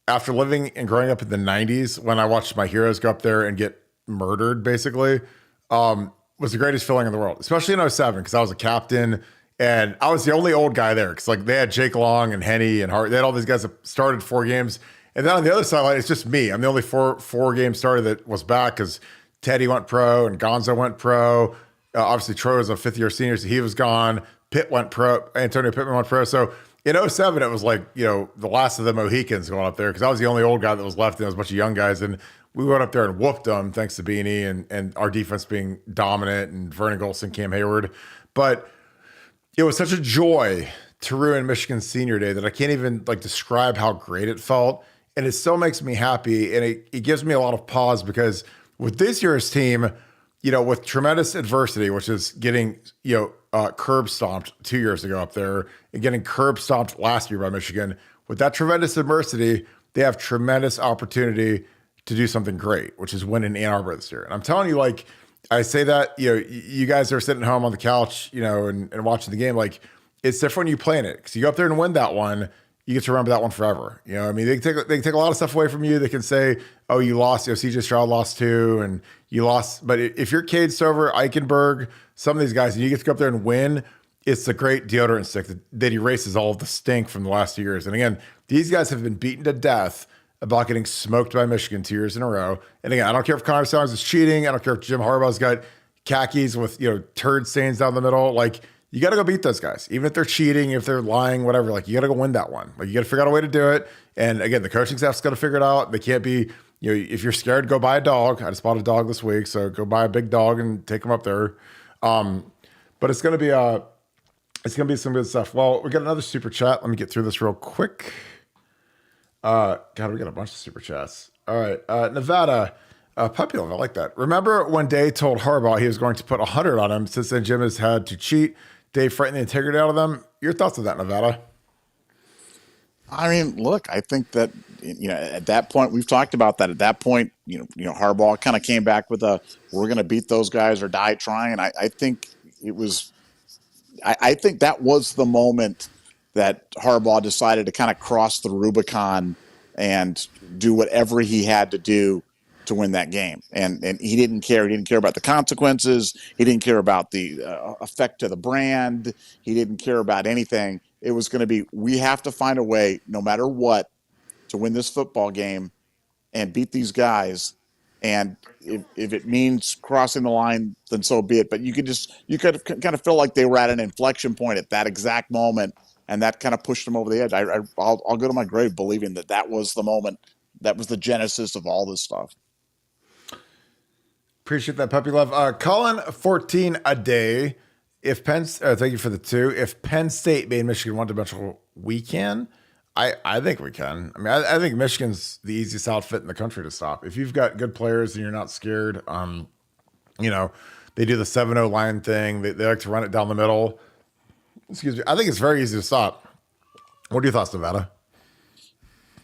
Speaker 1: after living and growing up in the '90s, when I watched my heroes go up there and get murdered, basically, was the greatest feeling in the world. Especially in 07, because I was a captain. And I was the only old guy there because like they had Jake Long and Henny and Hart. They had all these guys that started 4 games. And then on the other sideline, it's just me. I'm the only four game starter that was back because Teddy went pro and Gonzo went pro. Obviously, Troy was a 5th-year senior, so he was gone. Pitt went pro. Antonio Pittman went pro. So in 07, it was like, the last of the Mohicans going up there because I was the only old guy that was left and there was a bunch of young guys. And we went up there and whooped them thanks to Beanie and our defense being dominant and Vernon Golson, Cam Hayward. But it was such a joy to ruin Michigan's senior day that I can't even like describe how great it felt. And it still makes me happy. And it gives me a lot of pause because with this year's team, with tremendous adversity, which is getting, curb stomped 2 years ago up there and getting curb stomped last year by Michigan, with that tremendous adversity, they have tremendous opportunity to do something great, which is win in Ann Arbor this year. And I'm telling you, like, I say that, you guys are sitting home on the couch, and watching the game. Like, it's different when you play in it because you go up there and win that one. You get to remember that one forever. They can take a lot of stuff away from you. They can say, oh, you lost. CJ Stroud lost too, and you lost. But if you're Cade Stover, Eichenberg, some of these guys, and you get to go up there and win, it's the great deodorant stick that erases all of the stink from the last 2 years. And again, these guys have been beaten to death about getting smoked by Michigan 2 years in a row. And again, I don't care if Connor Stalions is cheating. I don't care if Jim Harbaugh's got khakis with, turd stains down the middle. Like, you got to go beat those guys. Even if they're cheating, if they're lying, whatever, like, you got to go win that one. Like, you got to figure out a way to do it. And again, the coaching staff's got to figure it out. They can't be, if you're scared, go buy a dog. I just bought a dog this week. So go buy a big dog and take them up there. But it's going to be some good stuff. Well, we got another super chat. Let me get through this real quick. God, we got a bunch of super chats. All right. Nevada, Puppy Love, I like that. Remember when Day told Harbaugh he was going to put 100 on him? Since then, Jim has had to cheat. Dave frightened the integrity out of them. Your thoughts on that, Nevada?
Speaker 2: I mean, look, I think that, at that point, we've talked about that. At that point, Harbaugh kind of came back with we're going to beat those guys or die trying. And I think it was, I think that was the moment that Harbaugh decided to kind of cross the Rubicon and do whatever he had to do to win that game. And he didn't care. He didn't care about the consequences. He didn't care about the effect to the brand. He didn't care about anything. It was going to be, we have to find a way, no matter what, to win this football game and beat these guys. And if it means crossing the line, then so be it. But you could kind of feel like they were at an inflection point at that exact moment, and that kind of pushed them over the edge. I'll go to my grave believing that was the moment, that was the genesis of all this stuff.
Speaker 1: Appreciate that puppy love. Colin 14 a day. If thank you for the 2. If Penn State made Michigan one-dimensional, we can. I think we can. I mean, I think Michigan's the easiest outfit in the country to stop. If you've got good players and you're not scared, they do the 7-0 line thing. They like to run it down the middle. Excuse me. I think it's very easy to stop. What are your thoughts, Nevada?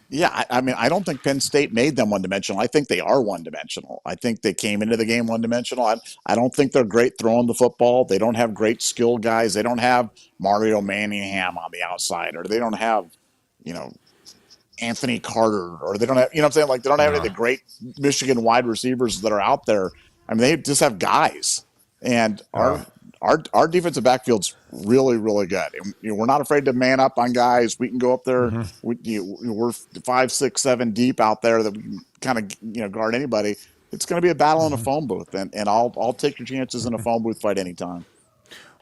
Speaker 2: Yeah, I mean, I don't think Penn State made them one-dimensional. I think they are one-dimensional. I think they came into the game one-dimensional. I don't think they're great throwing the football. They don't have great skill guys. They don't have Mario Manningham on the outside, or they don't have, Anthony Carter, or they don't have, what I'm saying? Like, they don't have any of the great Michigan wide receivers that are out there. I mean, they just have guys. And our defensive backfield's really, really good. And, we're not afraid to man up on guys. We can go up there. Mm-hmm. We're 5, 6, 7 deep out there that we can kind of guard anybody. It's going to be a battle in a phone booth, and I'll take your chances in a phone booth fight anytime.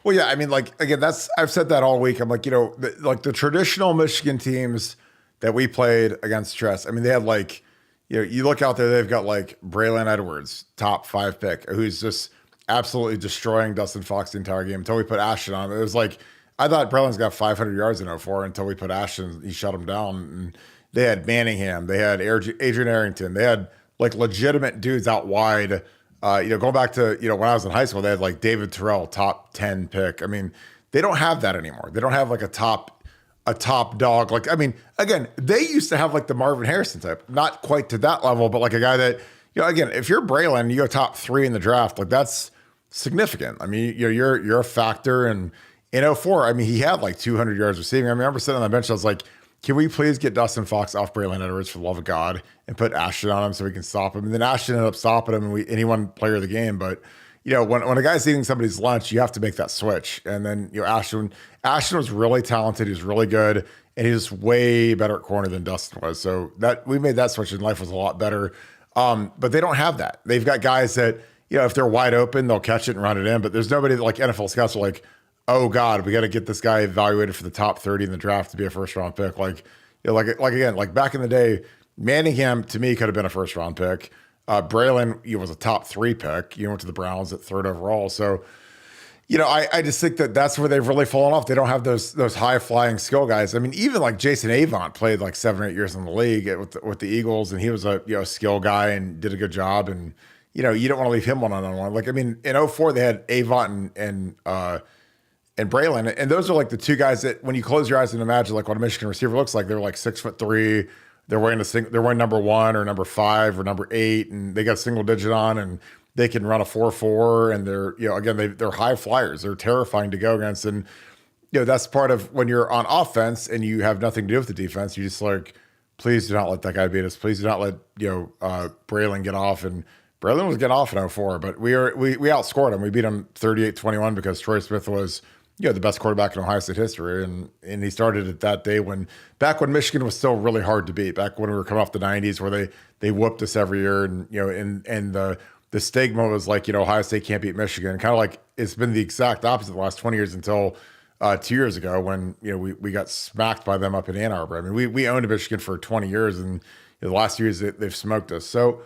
Speaker 1: Well, yeah, I mean, like, again, I've said that all week. I'm like, the traditional Michigan teams that we played against Tress. I mean, they had like, you look out there, they've got like Braylon Edwards, top 5 pick, who's just absolutely destroying Dustin Fox the entire game until we put Ashton on him. It was like, I thought Braylon's got 500 yards in 04 until we put Ashton. He shut him down. And they had Manningham, they had Adrian Arrington, they had like legitimate dudes out wide. Going back to, when I was in high school, they had like David Terrell, top 10 pick. I mean, they don't have that anymore. They don't have like a top dog. Like, I mean, again, they used to have like the Marvin Harrison type, not quite to that level, but like a guy that, again, if you're Braylon, you go top 3 in the draft, like that's significant. I mean, you're a factor. And in 04, I mean, he had like 200 yards receiving. I remember sitting on the bench, I was like, can we please get Dustin Fox off Braylon Edwards for the love of God and put Ashton on him so we can stop him? And then Ashton ended up stopping him, and he won player of the game. But when a guy's eating somebody's lunch, you have to make that switch. And then Ashton was really talented, he was really good, and he was way better at corner than Dustin was. So that we made that switch, and life was a lot better. But they don't have that. They've got guys that if they're wide open, they'll catch it and run it in. But there's nobody that, like, NFL scouts are like, oh God, we got to get this guy evaluated for the top 30 in the draft to be a first round pick. Like, again, like back in the day, Manningham to me could have been a first round pick. Braylon, was a top 3 pick. Went to the Browns at 3rd overall. So, I just think that that's where they've really fallen off. They don't have those high flying skill guys. I mean, even like Jason Avant played like 7 or 8 years in the league with the Eagles, and he was a skill guy and did a good job. And you don't want to leave him one-on-one. Like, I mean, in 04 they had Avant and Braylon, and those are like the 2 guys that when you close your eyes and imagine like what a Michigan receiver looks like, they're like 6'3". They're wearing number 1 or number 5 or number 8, and they got a single digit on, and they can run a 4.4, and they're again they're high flyers. They're terrifying to go against, and that's part of when you're on offense and you have nothing to do with the defense. You just like, please do not let that guy beat us. Please do not let Braylon get off. And Braylon was getting off in 04, but we outscored him. We beat him 38-21 because Troy Smith was the best quarterback in Ohio State history, and he started it that day back when Michigan was still really hard to beat. Back when we were coming off the 90s where they whooped us every year, and and the stigma was like Ohio State can't beat Michigan. Kind of like it's been the exact opposite the last 20 years until 2 years ago when we got smacked by them up in Ann Arbor. I mean, we owned Michigan for 20 years, and the last years they've smoked us. So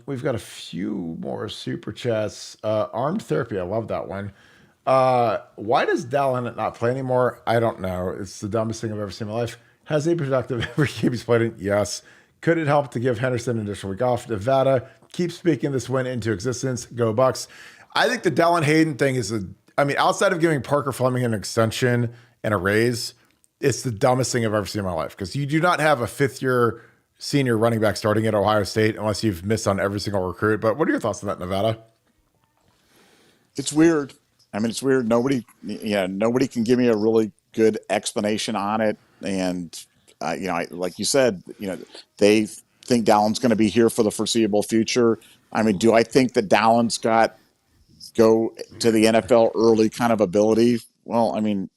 Speaker 1: we've got a few more super chats. Armed Therapy, I love that one. Why does Dallin not play anymore? I don't know. It's the dumbest thing I've ever seen in my life. Has he been productive every game he's played in? Yes. Could it help to give Henderson an additional week off? Nevada, keep speaking this win into existence. Go Bucks. I think the Dallin Hayden thing is outside of giving Parker Fleming an extension and a raise, it's the dumbest thing I've ever seen in my life, because you do not have a 5th-year senior running back starting at Ohio State unless you've missed on every single recruit. But what are your thoughts on that, Nevada?
Speaker 2: It's weird. I mean, it's weird. Nobody can give me a really good explanation on it. And, like you said, think Dallin's going to be here for the foreseeable future. I mean, do I think that Dallin's got go to the NFL early kind of ability? Well, I mean,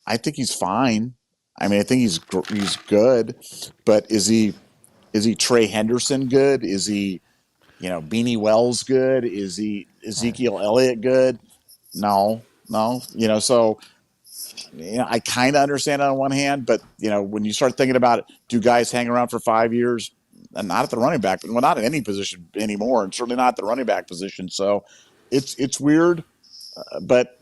Speaker 2: I think he's fine. I mean, I think he's good, but is he Trey Henderson good? Is he Beanie Wells good? Is he Ezekiel Elliott good? No, no. So I kind of understand it on one hand, but when you start thinking about it, do guys hang around for 5 years? And not at the running back, well, not in any position anymore, and certainly not at the running back position. So it's weird, but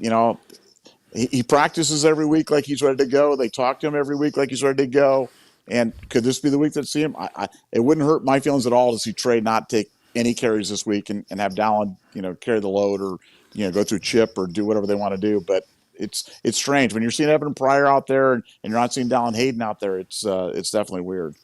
Speaker 2: he practices every week like he's ready to go. They talk to him every week like he's ready to go. And could this be the week that see him? It wouldn't hurt my feelings at all to see Trey not take any carries this week and have Dallin, carry the load or go through chip or do whatever they want to do. But it's strange when you're seeing Evan Pryor out there and you're not seeing Dallin Hayden out there. It's definitely weird.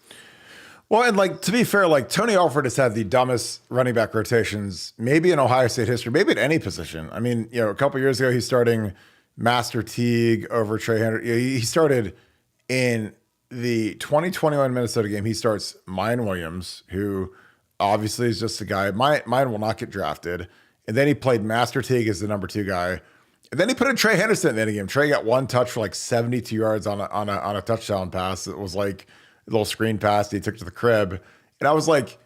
Speaker 1: Well, and to be fair, Tony Alford has had the dumbest running back rotations, maybe in Ohio State history, maybe at any position. I mean, a couple years ago, he's starting Master Teague over Trey Henderson. He started in the 2021 Minnesota game. He starts Mine Williams, who obviously is just a guy. Mine will not get drafted. And then he played Master Teague as the number 2 guy. And then he put in Trey Henderson in the end of the game. Trey got 1 touch for 72 yards on a touchdown pass. It was a little screen pass that he took to the crib. And I was like,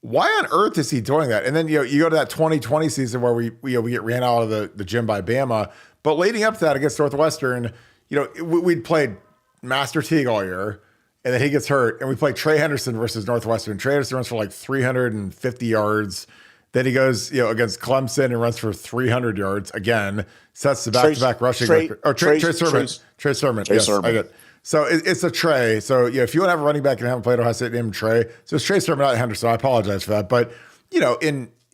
Speaker 1: why on earth is he doing that? And then, you go to that 2020 season where we get ran out of the gym by Bama. But leading up to that against Northwestern, we'd played Master Teague all year, and then he gets hurt, and we played Trey Henderson versus Northwestern. Trey Henderson runs for 350 yards. Then he goes, against Clemson and runs for 300 yards again. Sets the back-to-back rushing record. Oh, Trey Sermon. Trey Sermon. Yes, I get. So it's a Trey. So if you want to have a running back and haven't played Ohio State, name him Trey. So it's Trey Sermon, not Henderson. I apologize for that. But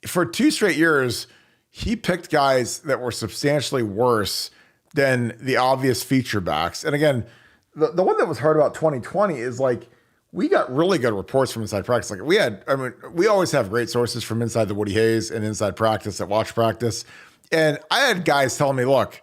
Speaker 1: for 2 straight years, he picked guys that were substantially worse than the obvious feature backs. And again, the one that was hard about 2020 is we got really good reports from inside practice. We always have great sources from inside the Woody Hayes and inside practice at Watch Practice. And I had guys telling me, look,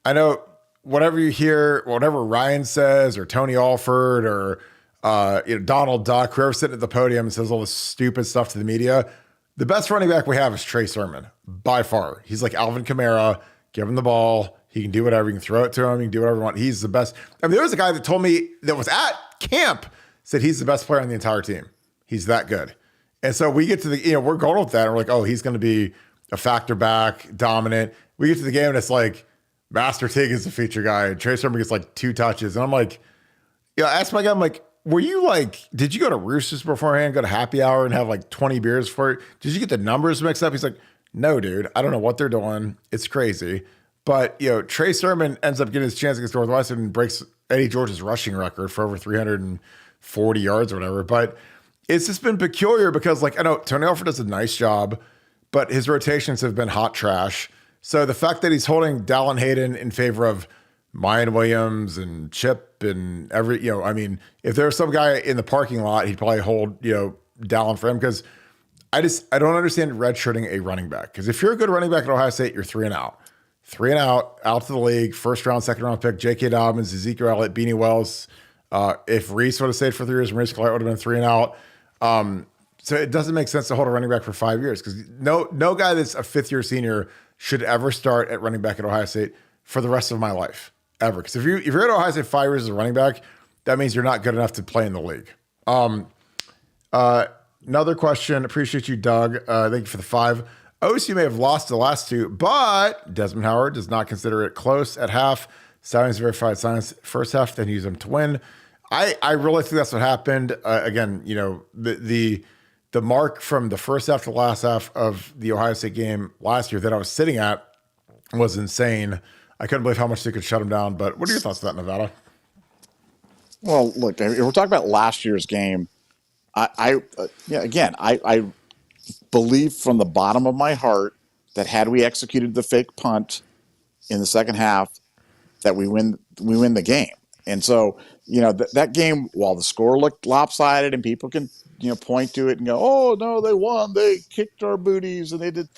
Speaker 1: I know whatever you hear, whatever Ryan says or Tony Alford or Donald Duck, whoever's sitting at the podium and says all this stupid stuff to the media, the best running back we have is Trey Sermon by far. He's like Alvin Kamara. Give him the ball. He can do whatever. You can throw it to him. You can do whatever you want. He's the best. I mean, there was a guy that told me that was at camp said he's the best player on the entire team. He's that good. And so we get to the, we're going with that. And we're like, oh, he's going to be a factor back, dominant. We get to the game and it's Master Teague is the feature guy. And Trey Sermon gets 2 touches. And I'm like, I asked my guy, I'm like, were you did you go to Roosters beforehand, go to happy hour and have 20 beers for it? Did you get the numbers mixed up? He's like, no, dude, I don't know what they're doing. It's crazy. But, Trey Sermon ends up getting his chance against Northwestern and breaks Eddie George's rushing record for over 340 yards or whatever. But it's just been peculiar because, I know Tony Alford does a nice job, but his rotations have been hot trash. So the fact that he's holding Dallin Hayden in favor of Mayan Williams and Chip and if there was some guy in the parking lot, he'd probably hold, Dallin for him because I don't understand redshirting a running back. Because if you're a good running back at Ohio State, you're 3 and out. 3 and out to the league, first round, second round pick, J.K. Dobbins, Ezekiel Elliott, Beanie Wells. If Reese would have stayed for 3 years, Maurice Clark would have been 3 and out. So it doesn't make sense to hold a running back for 5 years because no guy that's a 5th-year senior should ever start at running back at Ohio State for the rest of my life, ever. Because if you're at Ohio State 5 years as a running back, that means you're not good enough to play in the league. Another question. Appreciate you, Doug. Thank you for the 5. OSU may have lost the last 2, but Desmond Howard does not consider it close at half. Stalions verified Stalions first half, then use them to win. I really think that's what happened. Again, the mark from the first half to the last half of the Ohio State game last year that I was sitting at was insane. I couldn't believe how much they could shut him down. But what are your thoughts on that, Nevada?
Speaker 2: Well, look, if we're talking about last year's game, I believe from the bottom of my heart that had we executed the fake punt in the second half, that we win the game. And so, that game, while the score looked lopsided and people can, point to it and go, oh, no, they won. They kicked our booties and they did.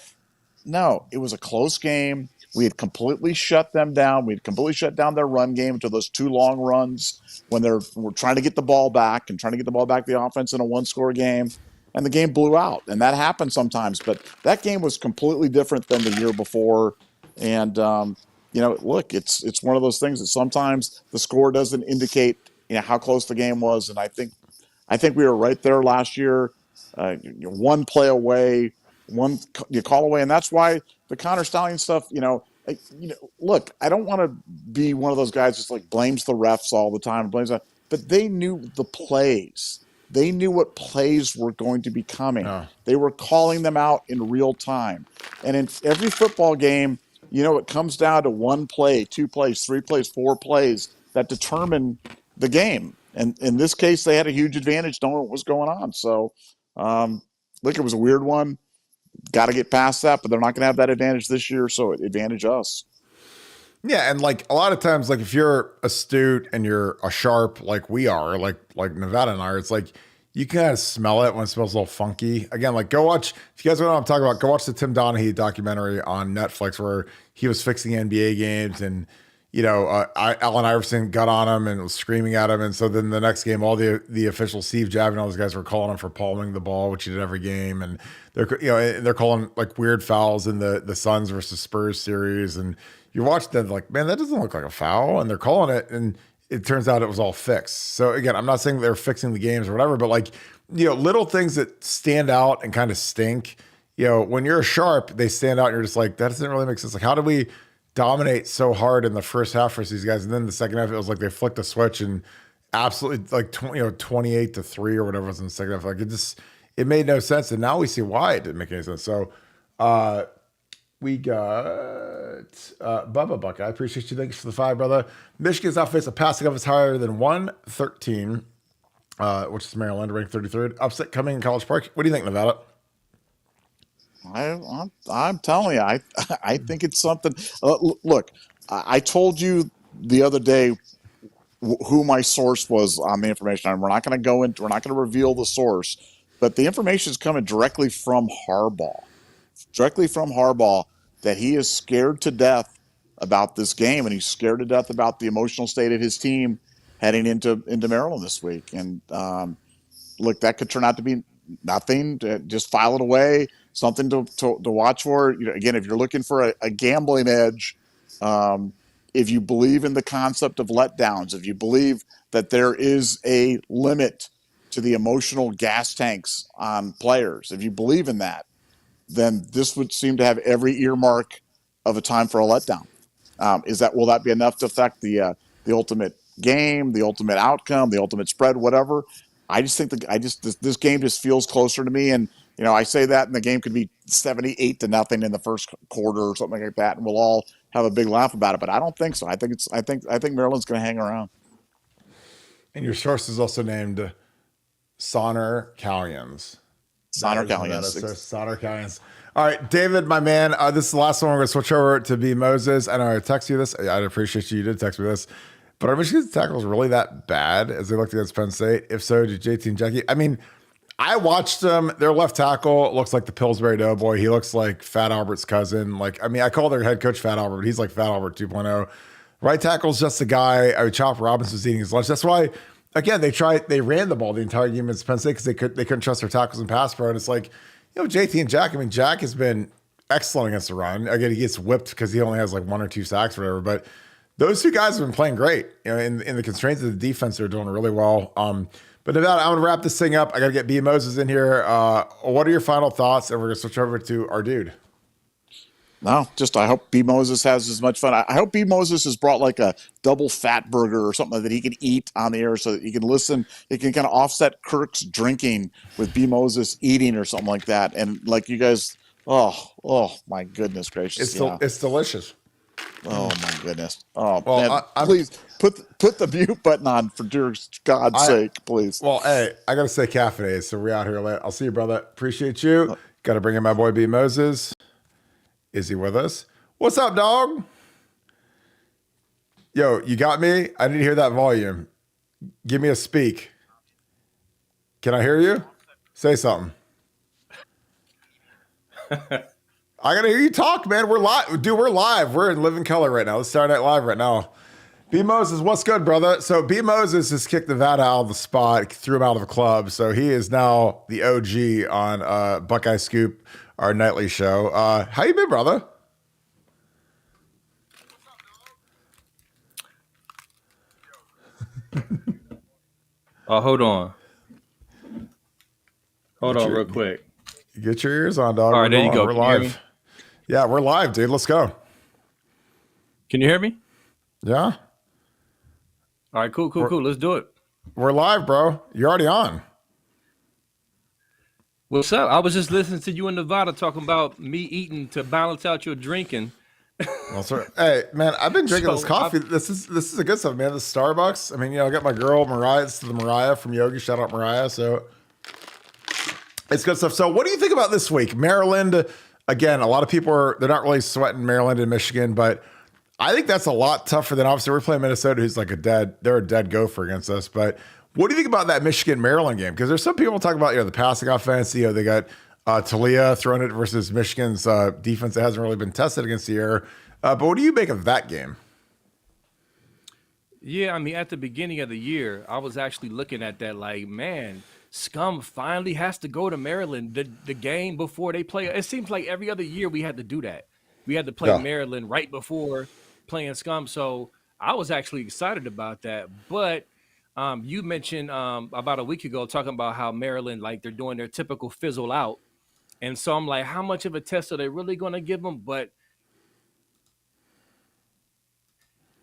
Speaker 2: No, it was a close game. We had completely shut them down. We had completely shut down their run game until those 2 long runs when we're trying to get the ball back and trying to get the ball back to the offense in a 1-score game. And the game blew out. And that happens sometimes. But that game was completely different than the year before. And, look, it's one of those things that sometimes the score doesn't indicate, how close the game was. And I think we were right there last year, one play away, one you call away, and that's why the Connor Stallion stuff. Look, I don't want to be one of those guys just like blames the refs all the time, but they knew the plays. They knew what plays were going to be coming.
Speaker 1: Oh.
Speaker 2: They were calling them out in real time, and in every football game, it comes down to 1 play, 2 plays, 3 plays, 4 plays that determine the game. And in this case, they had a huge advantage knowing what was going on. So, look, it was a weird one. Got to get past that, but they're not going to have that advantage this year, so it advantage us.
Speaker 1: Yeah, and like a lot of times, like if you're astute and you're a sharp like we are, like Nevada and I are, it's like you can kind of smell it when it smells a little funky. Again, like go watch, if you guys don't know what I'm talking about, go watch the Tim Donaghy documentary on Netflix where he was fixing NBA games and Allen Iverson got on him and was screaming at him. And so then the next game, all the officials, Steve Jav and all those guys were calling him for palming the ball, which he did every game. And they're calling like weird fouls in the Suns versus Spurs series. And you watch that like, man, that doesn't look like a foul. And they're calling it. And it turns out it was all fixed. So again, I'm not saying they're fixing the games or whatever, but like, little things that stand out and kind of stink, when you're a sharp, they stand out and you're just like, that doesn't really make sense. Like, how do we dominate so hard in the first half for these guys, and then the second half it was like they flicked a switch and absolutely like 28-3 or whatever was in the second half. Like it made no sense, and now we see why it didn't make any sense. So we got Bubba Buck. I appreciate you. Thanks for the 5, brother. Michigan's now face a passing offense higher than 113, which is Maryland ranked 33rd. Upset coming in College Park. What do you think, Nevada?
Speaker 2: I'm telling you, I think it's something. Look, I told you the other day who my source was on the information. And we're not going to reveal the source, but the information is coming directly from Harbaugh, that he is scared to death about this game, and he's scared to death about the emotional state of his team heading into Maryland this week. And look, that could turn out to be nothing. Just file it away. Something to watch for. Again, if you're looking for a gambling edge, if you believe in the concept of letdowns, if you believe that there is a limit to the emotional gas tanks on players, if you believe in that, then this would seem to have every earmark of a time for a letdown. Will that be enough to affect the ultimate game, the ultimate outcome, the ultimate spread, whatever? I just think this game just feels closer to me, and I say that, and the game could be 78-0 in the first quarter or something like that, and we'll all have a big laugh about it. But I don't think so. I think Maryland's going to hang around.
Speaker 1: And your source is also named Sonner Callions.
Speaker 2: Sonner Callions.
Speaker 1: Sonner Callions. All right, David, my man. This is the last one. We're going to switch over to B. Moses. I know I text you this. I'd appreciate you. You did text me this. But are Michigan's tackles really that bad as they looked against Penn State? If so, did JT and Jackie? I mean, I watched them. Their left tackle looks like the Pillsbury Doughboy. He looks like Fat Albert's cousin. I call their head coach Fat Albert, but he's like Fat Albert 2.0. Right tackle's just the guy. Chop Robinson was eating his lunch. That's why, again, they ran the ball the entire game against Penn State because they couldn't trust their tackles and pass pro. And it's like, JT and Jack. I mean, Jack has been excellent against the run. Again, he gets whipped because he only has like 1 or 2 sacks or whatever. But those 2 guys have been playing great. In the constraints of the defense, they're doing really well. But Nevada, I'm going to wrap this thing up. I got to get B. Moses in here. What are your final thoughts? And we're going to switch over to our dude.
Speaker 2: No, I hope B. Moses has as much fun. I hope B. Moses has brought like a double fat burger or something that he can eat on the air so that he can listen. It can kind of offset Kirk's drinking with B. Moses eating or something like that. And like you guys, oh my goodness gracious.
Speaker 1: It's delicious.
Speaker 2: Oh my goodness. Oh,
Speaker 1: well,
Speaker 2: man, please put the mute button on for dear God's sake, please.
Speaker 1: Well, hey, I got to say caffeinated, so we're out here late. I'll see you, brother. Appreciate you. Got to bring in my boy B. Moses. Is he with us? What's up, dog? Yo, you got me? I need to hear that volume. Give me a speak. Can I hear you? Say something. I gotta hear you talk, man. We're live, dude. We're live. We're in living color right now. Let's start Night Live right now. B Moses, what's good, brother? So B Moses has kicked Nevada out of the spot, threw him out of the club. So he is now the OG on Buckeye Scoop, our nightly show. How you been, brother?
Speaker 3: Hold on. Hold on real quick.
Speaker 1: Get your ears on, dog.
Speaker 3: All right, there you go.
Speaker 1: We're
Speaker 3: Can you hear me?
Speaker 1: live. Yeah, we're live, dude. Let's go.
Speaker 3: Can you hear me?
Speaker 1: Yeah?
Speaker 3: All right, cool. Let's do it.
Speaker 1: We're live, bro. You're already on.
Speaker 3: What's up? I was just listening to you in Nevada talking about me eating to balance out your drinking.
Speaker 1: Well, sir. Hey, man, I've been drinking this coffee. This is a good stuff, man. This Starbucks. I mean, I got my girl Mariah. It's the Mariah from Yogi. Shout out Mariah. So it's good stuff. So what do you think about this week? Maryland, again, a lot of people they're not really sweating Maryland and Michigan, but I think that's a lot tougher than obviously we're playing Minnesota, who's like they're a dead gopher against us. But what do you think about that Michigan Maryland game? Because there's some people talking about the passing offense. They got Talia throwing it versus Michigan's defense that hasn't really been tested against the air. But what do you make of that game?
Speaker 3: Yeah, I mean, at the beginning of the year, I was actually looking at that like, man, Scum finally has to go to Maryland the game before they play. It seems like every other year we had to do that. We had to play Maryland right before playing Scum. So I was actually excited about that. But you mentioned about a week ago talking about how Maryland, like they're doing their typical fizzle out. And so I'm like, how much of a test are they really going to give them? But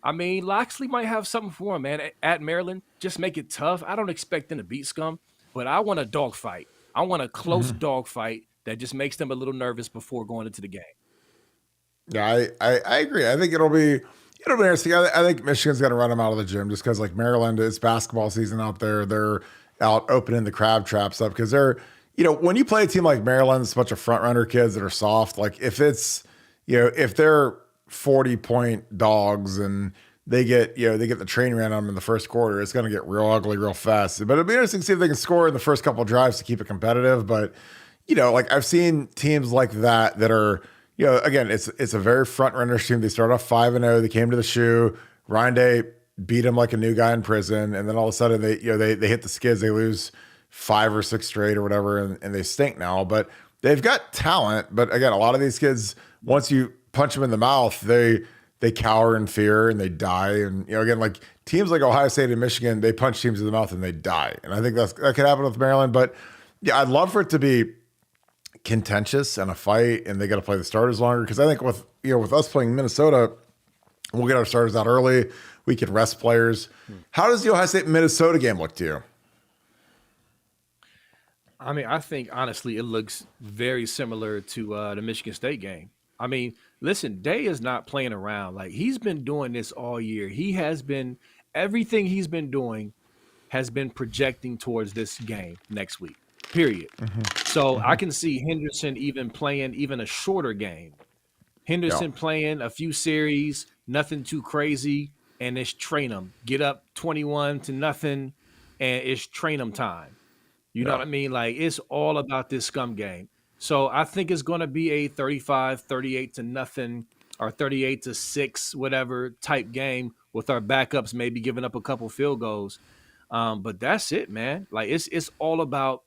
Speaker 3: I mean, Loxley might have something for him, man. At Maryland, just make it tough. I don't expect them to beat Scum, but I want a dogfight. I want a close dogfight that just makes them a little nervous before going into the game.
Speaker 1: Yeah, I agree. I think it'll be interesting. I think Michigan's going to run them out of the gym just because, like, Maryland, it's basketball season out there. They're out opening the crab traps up because they're, when you play a team like Maryland, it's a bunch of front runner kids that are soft. Like, if it's, if they're 40-point dogs and they get the train ran on them in the first quarter, it's going to get real ugly real fast. But it'll be interesting to see if they can score in the first couple of drives to keep it competitive. But, like I've seen teams like that are, again, it's a very front runner team. They start off 5-0. They came to the shoe. Ryan Day beat him like a new guy in prison, and then all of a sudden they hit the skids. They lose 5 or 6 straight or whatever, and they stink now. But they've got talent. But again, a lot of these kids, once you punch them in the mouth, they cower in fear and they die. And again, like teams like Ohio State and Michigan, they punch teams in the mouth and they die. And I think that could happen with Maryland. But yeah, I'd love for it to be contentious and a fight, and they got to play the starters longer because I think with us playing Minnesota, we'll get our starters out early. We can rest players. How does the Ohio State Minnesota game look to you?
Speaker 3: I mean, I think honestly, it looks very similar to the Michigan State game. I mean, listen, Day is not playing around. Like he's been doing this all year. Everything he's been doing has been projecting towards this game next week. Period. So I can see Henderson even playing even a shorter game. Henderson playing a few series, nothing too crazy, and it's train them. Get up 21-0, and it's train them time. You know what I mean? Like it's all about this Scum game. So I think it's going to be a 35-38-0 or 38-6, whatever type game with our backups maybe giving up a couple field goals. But that's it, man. Like it's all about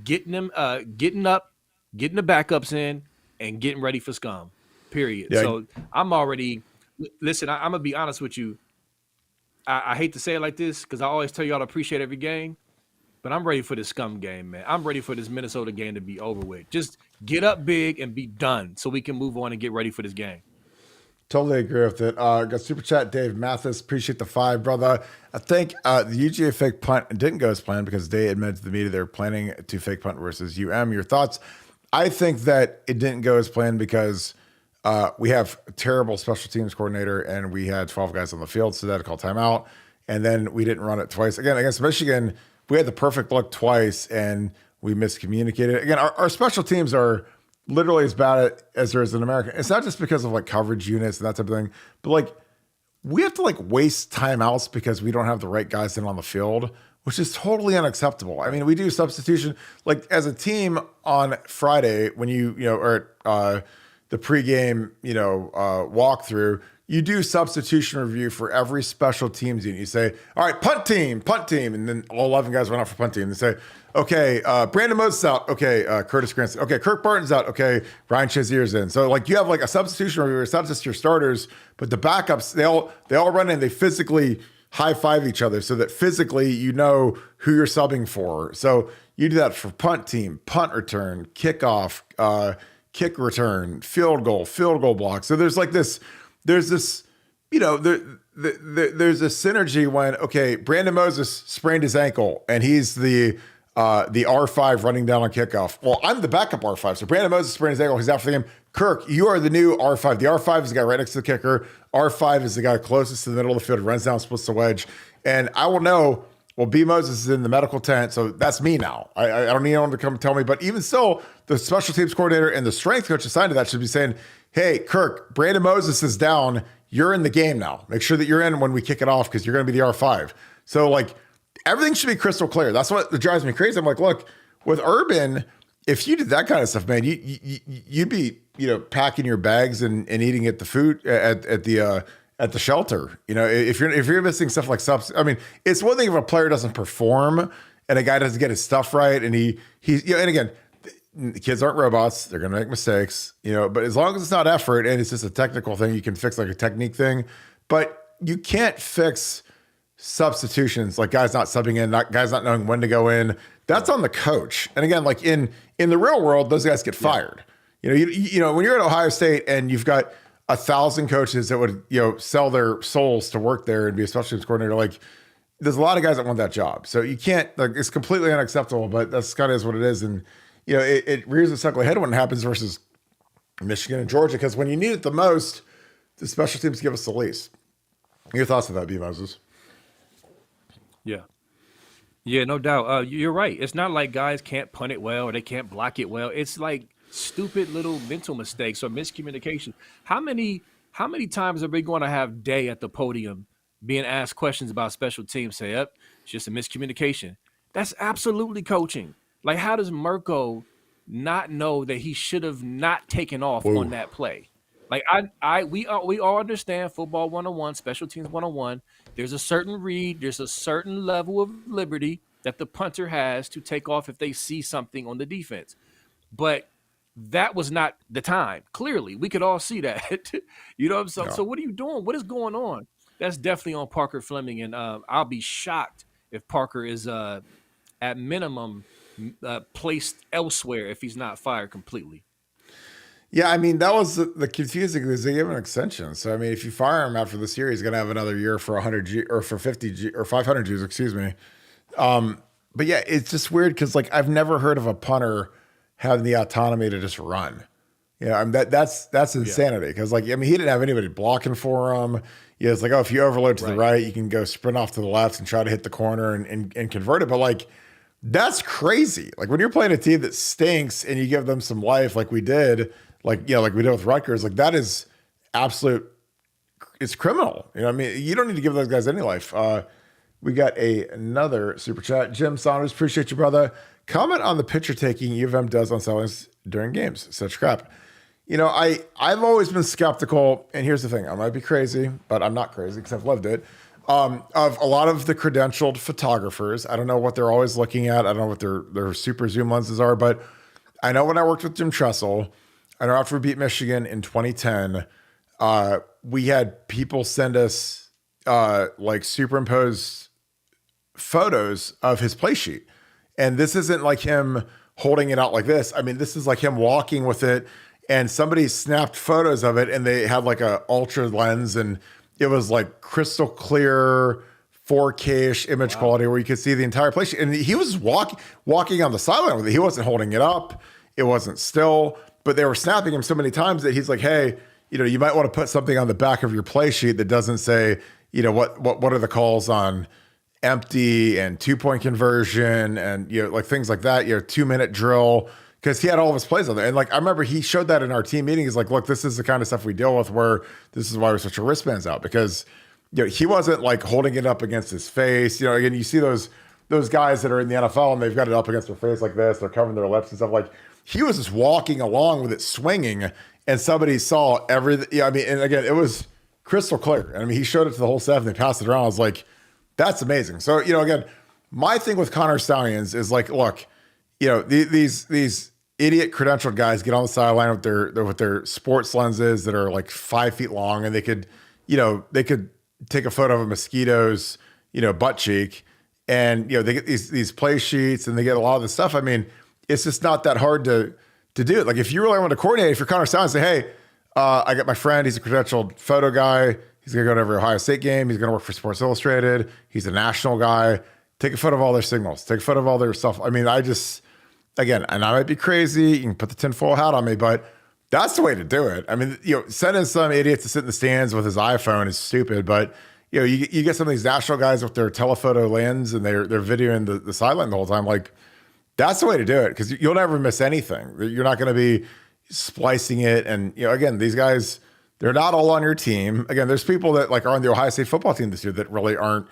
Speaker 3: getting them, getting up, getting the backups in, and getting ready for Scum. Period. Yeah. So I'm already. Listen, I'm gonna be honest with you. I hate to say it like this because I always tell y'all to appreciate every game, but I'm ready for this Scum game, man. I'm ready for this Minnesota game to be over with. Just get up big and be done so we can move on and get ready for this game.
Speaker 1: Totally agree with it. Got super chat, Dave Mathis. Appreciate the 5, brother. I think the UGA fake punt didn't go as planned because they admitted to the media they're planning to fake punt versus UM. Your thoughts? I think that it didn't go as planned because we have a terrible special teams coordinator and we had 12 guys on the field, so they had to call timeout. And then we didn't run it twice. Again, against Michigan, we had the perfect look twice and we miscommunicated. Again, our special teams are literally as bad as there is in America. It's not just because of like coverage units and that type of thing, but like we have to like waste timeouts because we don't have the right guys in on the field, which is totally unacceptable. I mean, we do substitution like as a team on Friday when the pregame, walkthrough, you do substitution review for every special teams unit. You say, all right, punt team. And then all 11 guys run out for punt team. They say, okay, Brandon Moses out. Okay, Curtis Grant's. Okay, Kirk Barton's out. Okay, Ryan Shazier's in. So like you have like a substitution review. It's not just your starters, but the backups, they all run in. They physically high five each other so that physically you know who you're subbing for. So you do that for punt team, punt return, kickoff, kick return, field goal block. So there's this, there's a synergy when, okay, Brandon Moses sprained his ankle and he's the R5 running down on kickoff. Well, I'm the backup R5. So Brandon Moses sprained his ankle. He's out for the game. Kirk, you are the new R5. The R5 is the guy right next to the kicker. R5 is the guy closest to the middle of the field, runs down, splits the wedge. And I will know, well, B. Moses is in the medical tent, so that's me now. I don't need anyone to come tell me. But even still, the special teams coordinator and the strength coach assigned to that should be saying, hey, Kirk, Brandon Moses is down. You're in the game now. Make sure that you're in when we kick it off because you're going to be the R5. So, like, everything should be crystal clear. That's what drives me crazy. I'm like, look, with Urban, if you did that kind of stuff, man, you'd be, packing your bags and eating at the food at the shelter. If you're missing stuff like subs, I mean, it's one thing if a player doesn't perform and a guy doesn't get his stuff right, and he's and again, the kids aren't robots; they're gonna make mistakes, But as long as it's not effort and it's just a technical thing, you can fix like a technique thing. But you can't fix substitutions like guys not subbing in, guys not knowing when to go in. That's on the coach. And again, like in the real world, those guys get fired. When you're at Ohio State and you've got 1,000 coaches that would, sell their souls to work there and be a special teams coordinator, like there's a lot of guys that want that job. So you can't, like, it's completely unacceptable, but that's kind of is what it is. And, it rears its ugly head when it happens versus Michigan and Georgia, because when you need it the most, the special teams give us the least. Your thoughts on that, B. Moses?
Speaker 3: Yeah. Yeah, no doubt. You're right. It's not like guys can't punt it well or they can't block it well. It's like stupid little mental mistakes or miscommunication. How many times are we going to have Day at the podium being asked questions about special teams? Say, yep, it's just a miscommunication. That's absolutely coaching. Like, how does Mirko not know that he should have not taken off on that play? Like, we all understand football 101, special teams 101. There's a certain read, there's a certain level of liberty that the punter has to take off if they see something on the defense. But that was not the time. Clearly, we could all see that. So what are you doing? What is going on? That's definitely on Parker Fleming, and I'll be shocked if Parker is at minimum placed elsewhere if he's not fired completely.
Speaker 1: Yeah, I mean, that was the confusing because they gave him an extension. So, I mean, if you fire him after this year, he's going to have another year for 100 G or for 50 G or 500 Gs, excuse me. But yeah, it's just weird because, like, I've never heard of a punter having the autonomy to just run. I mean, that's insanity because, like, I mean, he didn't have anybody blocking for him. It's like, oh, if you overload to the right, you can go sprint off to the left and try to hit the corner and convert it. But, like, that's crazy. Like, when you're playing a team that stinks and you give them some life like we did, like we did with Rutgers, like that is absolute, it's criminal. I mean, you don't need to give those guys any life. We got another super chat. Jim Saunders, appreciate you, brother. Comment on the picture taking U of M does on Stalions during games. Such crap. I've always been skeptical, and here's the thing. I might be crazy, but I'm not crazy because I've lived it. Of a lot of the credentialed photographers. I don't know what they're always looking at. I don't know what their super zoom lenses are, but I know when I worked with Jim Tressel, I know after we beat Michigan in 2010, we had people send us like superimposed photos of his play sheet. And this isn't like him holding it out like this. I mean, this is like him walking with it, and somebody snapped photos of it and they had like a ultra lens, and it was like crystal clear 4K-ish image quality where you could see the entire play sheet. And he was walking on the sideline with it. He wasn't holding it up. It wasn't still. But they were snapping him so many times that he's like, hey, you might want to put something on the back of your play sheet that doesn't say, what are the calls on empty and 2-point conversion and, like things like that, 2-minute drill, because he had all of his plays on there. And like, I remember he showed that in our team meeting. He's like, look, this is the kind of stuff we deal with where this is why we're such a wristbands out, because, he wasn't like holding it up against his face. Again, you see those guys that are in the NFL and they've got it up against their face like this, they're covering their lips and stuff. Like, he was just walking along with it swinging, and somebody saw everything. Yeah, I mean, and again, it was crystal clear. I mean, he showed it to the whole staff and they passed it around. I was like, that's amazing. So, again, my thing with Connor Stalions is like, look, these idiot credentialed guys get on the sideline with their sports lenses that are like 5 feet long, and they could take a photo of a mosquito's, butt cheek, and they get these play sheets and they get a lot of this stuff. I mean, it's just not that hard to do it. Like if you really want to coordinate, if you're Connor Stalions, say, hey, I got my friend, he's a credentialed photo guy. He's going to go to every Ohio State game. He's going to work for Sports Illustrated. He's a national guy. Take a photo of all their signals. Take a photo of all their stuff. I mean, again, and I might be crazy. You can put the tinfoil hat on me, but that's the way to do it. I mean, sending some idiot to sit in the stands with his iPhone is stupid, but you get some of these national guys with their telephoto lens and they're videoing the sideline the whole time. Like that's the way to do it because you'll never miss anything. You're not going to be splicing it. And, again, these guys, they're not all on your team. Again, there's people that like are on the Ohio State football team this year that really aren't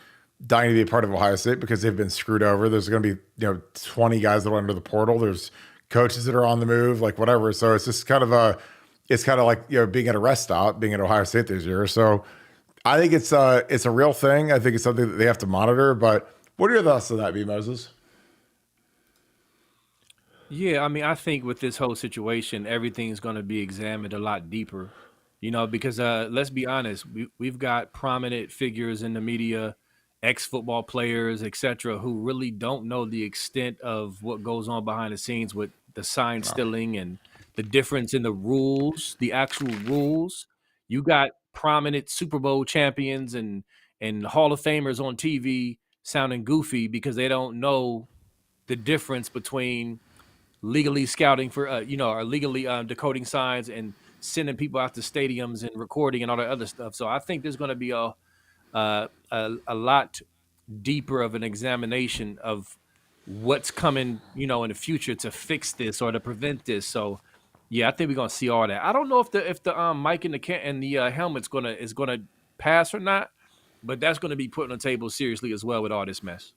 Speaker 1: dying to be a part of Ohio State because they've been screwed over. There's going to be, 20 guys that are under the portal. There's coaches that are on the move, like whatever. So it's just kind of like, being at a rest stop, being at Ohio State this year. So I think it's a real thing. I think it's something that they have to monitor, but what are your thoughts on that, B. Moses?
Speaker 3: Yeah, I mean, I think with this whole situation, everything's going to be examined a lot deeper, because let's be honest, we've got prominent figures in the media, ex-football players, etc., who really don't know the extent of what goes on behind the scenes with the sign stealing and the difference in the rules, the actual rules. You got prominent Super Bowl champions and Hall of Famers on TV sounding goofy because they don't know the difference between legally scouting for, or legally decoding signs and sending people out to stadiums and recording and all that other stuff. So I think there's going to be a lot deeper of an examination of what's coming, in the future to fix this or to prevent this. So, yeah, I think we're gonna see all that. I don't know if the mic and the helmet's gonna pass or not, but that's gonna be put on the table seriously as well with all this mess.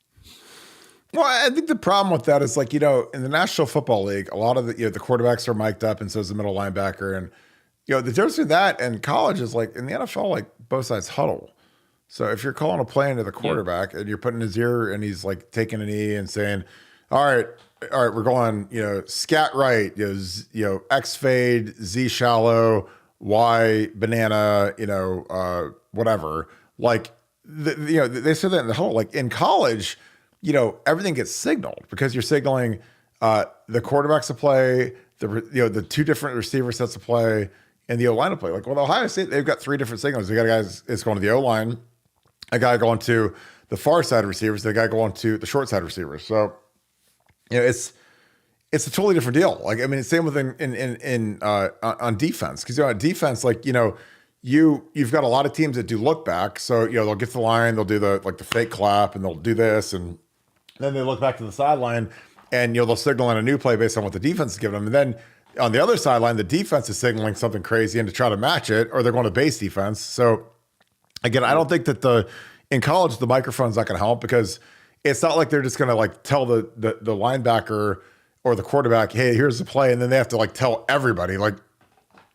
Speaker 1: Well, I think the problem with that is like, in the National Football League, a lot of the quarterbacks are mic'd up and so is the middle linebacker. And, the difference between that and college is like in the NFL, like both sides huddle. So if you're calling a play into the quarterback and you're putting his ear and he's like taking a knee and saying, all right, we're going, scat right, X fade, Z shallow, Y banana, whatever. Like, they said that in the huddle. Like in college, everything gets signaled because you're signaling the quarterback's to play, the two different receiver sets to play, and the O-line to play. Like, well, Ohio State, they've got three different signals. They got a guy that's going to the O-line, a guy going to the far side receivers, the guy going to the short side receivers. So, it's a totally different deal. Like, I mean, it's same with on defense. Because, on defense, like, you've got a lot of teams that do look back. So, they'll get to the line, they'll do the fake clap, and they'll do this, and then they look back to the sideline, and they'll signal in a new play based on what the defense is giving them. And then on the other sideline, the defense is signaling something crazy and to try to match it, or they're going to base defense. So again, I don't think that in college the microphone's not going to help because it's not like they're just going to like tell the linebacker or the quarterback, hey, here's the play, and then they have to like tell everybody. Like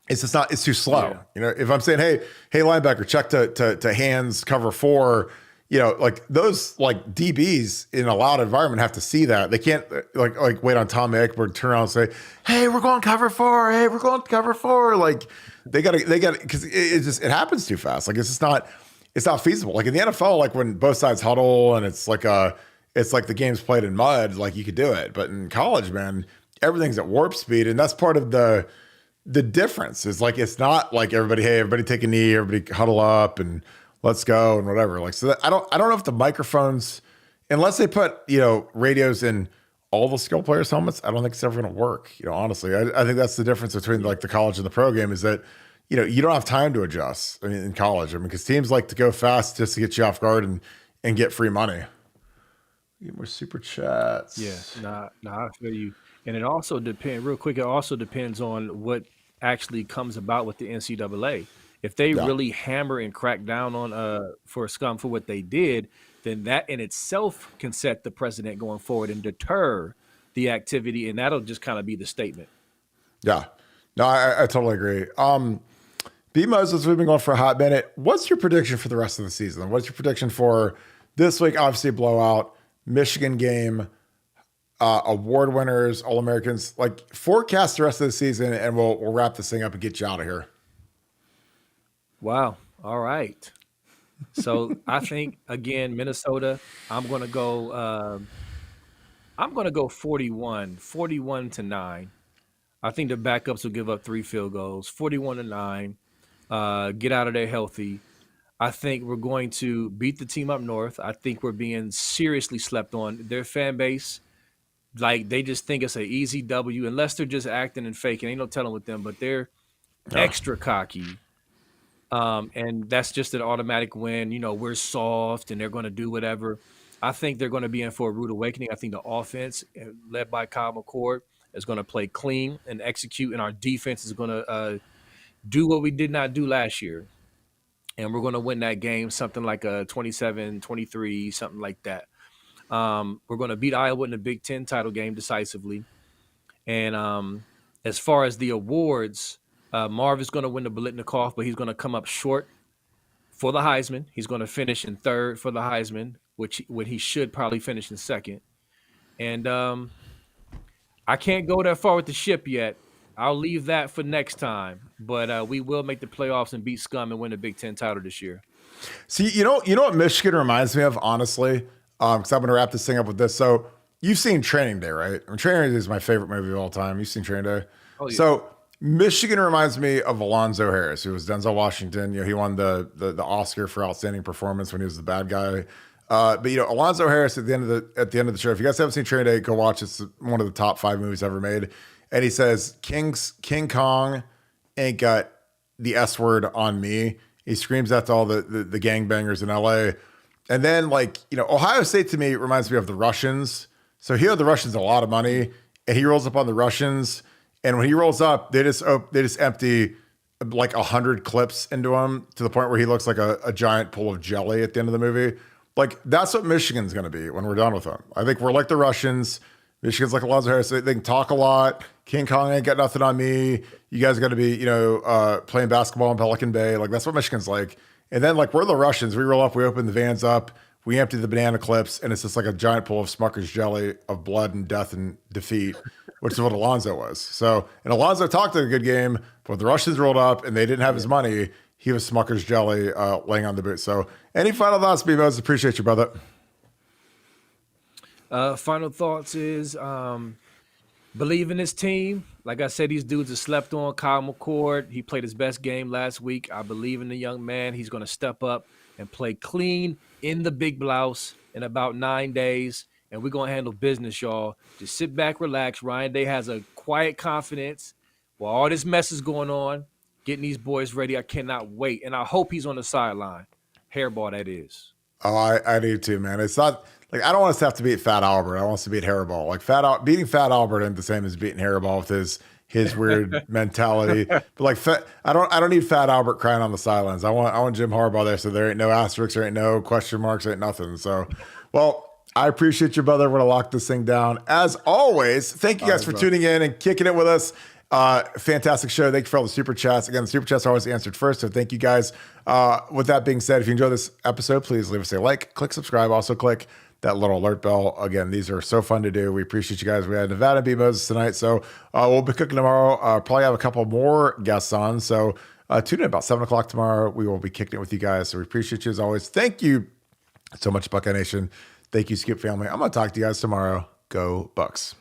Speaker 1: it's too slow.
Speaker 3: Yeah.
Speaker 1: If I'm saying, hey linebacker, check to hands cover 4. Like those like DBs in a loud environment have to see that. They can't like wait on Tom Eckberg, turn around and say, hey, we're going cover 4. Hey, we're going cover 4. Like they gotta, because it happens too fast. Like it's not feasible. Like in the NFL, like when both sides huddle and it's like the game's played in mud, like you could do it. But in college, man, everything's at warp speed. And that's part of the difference is like, it's not like everybody take a knee, everybody huddle up and let's go and whatever. Like, so that, I don't know if the microphones, unless they put, radios in all the skill players' helmets, I don't think it's ever going to work. Honestly, I think that's the difference between like the college and the pro game is that, you don't have time to adjust in college. I mean, because teams like to go fast just to get you off guard and get free money. Get more super chats.
Speaker 3: Yeah, I feel you. And it also depends, real quick, it also depends on what actually comes about with the NCAA. If they really hammer and crack down on for scum for what they did, then that in itself can set the precedent going forward and deter the activity, and that'll just kind of be the statement.
Speaker 1: Yeah. No, I totally agree. B Moses, we've been going for a hot minute. What's your prediction for the rest of the season? What's your prediction for this week? Obviously, blowout, Michigan game, award winners, All Americans. Like, forecast the rest of the season, and we'll wrap this thing up and get you out of here.
Speaker 3: Wow. All right. So I think again, Minnesota. I'm gonna go. I'm gonna go 41-9. I think the backups will give up 3 field goals, 41-9. Get out of there healthy. I think we're going to beat the team up north. I think we're being seriously slept on. Their fan base, like they just think it's an easy W, unless they're just acting and faking. Ain't no telling with them, but they're extra cocky. And that's just an automatic win. You know, we're soft and they're going to do whatever. I think they're going to be in for a rude awakening. I think the offense, led by Kyle McCord, is going to play clean and execute, and our defense is going to do what we did not do last year. And we're going to win that game, something like a 27-23, something like that. We're going to beat Iowa in the Big Ten title game decisively. And as far as the awards, Marv is going to win the Biletnikoff, but he's going to come up short for the Heisman. He's going to finish in third for the Heisman, which he should probably finish in second. And I can't go that far with the ship yet. I'll leave that for next time. But we will make the playoffs and beat Scum and win the Big Ten title this year.
Speaker 1: See, you know what Michigan reminds me of, honestly? Because I'm going to wrap this thing up with this. So you've seen Training Day, right? I mean, Training Day is my favorite movie of all time. You've seen Training Day?
Speaker 3: Oh, yeah.
Speaker 1: So Michigan reminds me of Alonzo Harris, who was Denzel Washington. You know, he won the Oscar for outstanding performance when he was the bad guy. But you know, Alonzo Harris at the end of the show. If you guys haven't seen Training Day, go watch. It's one of the top 5 movies ever made. And he says, King Kong ain't got the S word on me. He screams that to all the gangbangers in LA. And then, like, you know, Ohio State to me reminds me of the Russians. So he owed the Russians a lot of money, and he rolls up on the Russians. And when he rolls up, they just empty like 100 clips into him to the point where he looks like a giant pool of jelly at the end of the movie. Like, that's what Michigan's going to be when we're done with them. I think we're like the Russians. Michigan's like Alonzo Harris. They can talk a lot. King Kong ain't got nothing on me. You guys got to be, you know, playing basketball in Pelican Bay. Like, that's what Michigan's like. And then, like, we're the Russians. We roll up, we open the vans up, we empty the banana clips, and it's just like a giant pool of Smucker's jelly of blood and death and defeat, which is what Alonzo was. So, and Alonzo talked a good game, but when the Russians rolled up and they didn't have his money, he was Smucker's jelly laying on the boot. So, any final thoughts, B-Mos? Appreciate you, brother.
Speaker 3: Final thoughts is believe in this team. Like I said, these dudes are slept on. Kyle McCord, he played his best game last week. I believe in the young man. He's going to step up and play clean in the big blouse in about 9 days. And we're going to handle business, y'all. Just sit back, relax. Ryan Day has a quiet confidence while all this mess is going on, getting these boys ready. I cannot wait. And I hope he's on the sideline. Hairball, that is.
Speaker 1: Oh, I do too, man. It's not like I don't want us to have to beat Fat Albert. I want us to beat Hairball. Like beating Fat Albert ain't the same as beating Hairball with his weird mentality. But like I don't need Fat Albert crying on the sidelines. I want Jim Harbaugh there, so there ain't no asterisks, there ain't no question marks, there ain't nothing. So, well, I appreciate you, brother. We're gonna lock this thing down. As always, thank you guys for tuning in and kicking it with us. Fantastic show. Thank you for all the super chats. Again, the super chats are always answered first, so thank you guys. With that being said, if you enjoyed this episode, please leave us a like, click subscribe, also click that little alert bell. Again, these are so fun to do. We appreciate you guys. We had Nevada B Moses tonight, so we'll be cooking tomorrow. Probably have a couple more guests on, so tune in about 7 o'clock tomorrow. We will be kicking it with you guys, so we appreciate you as always. Thank you so much, Buckeye Nation. Thank you, Skip family. I'm going to talk to you guys tomorrow. Go Bucks.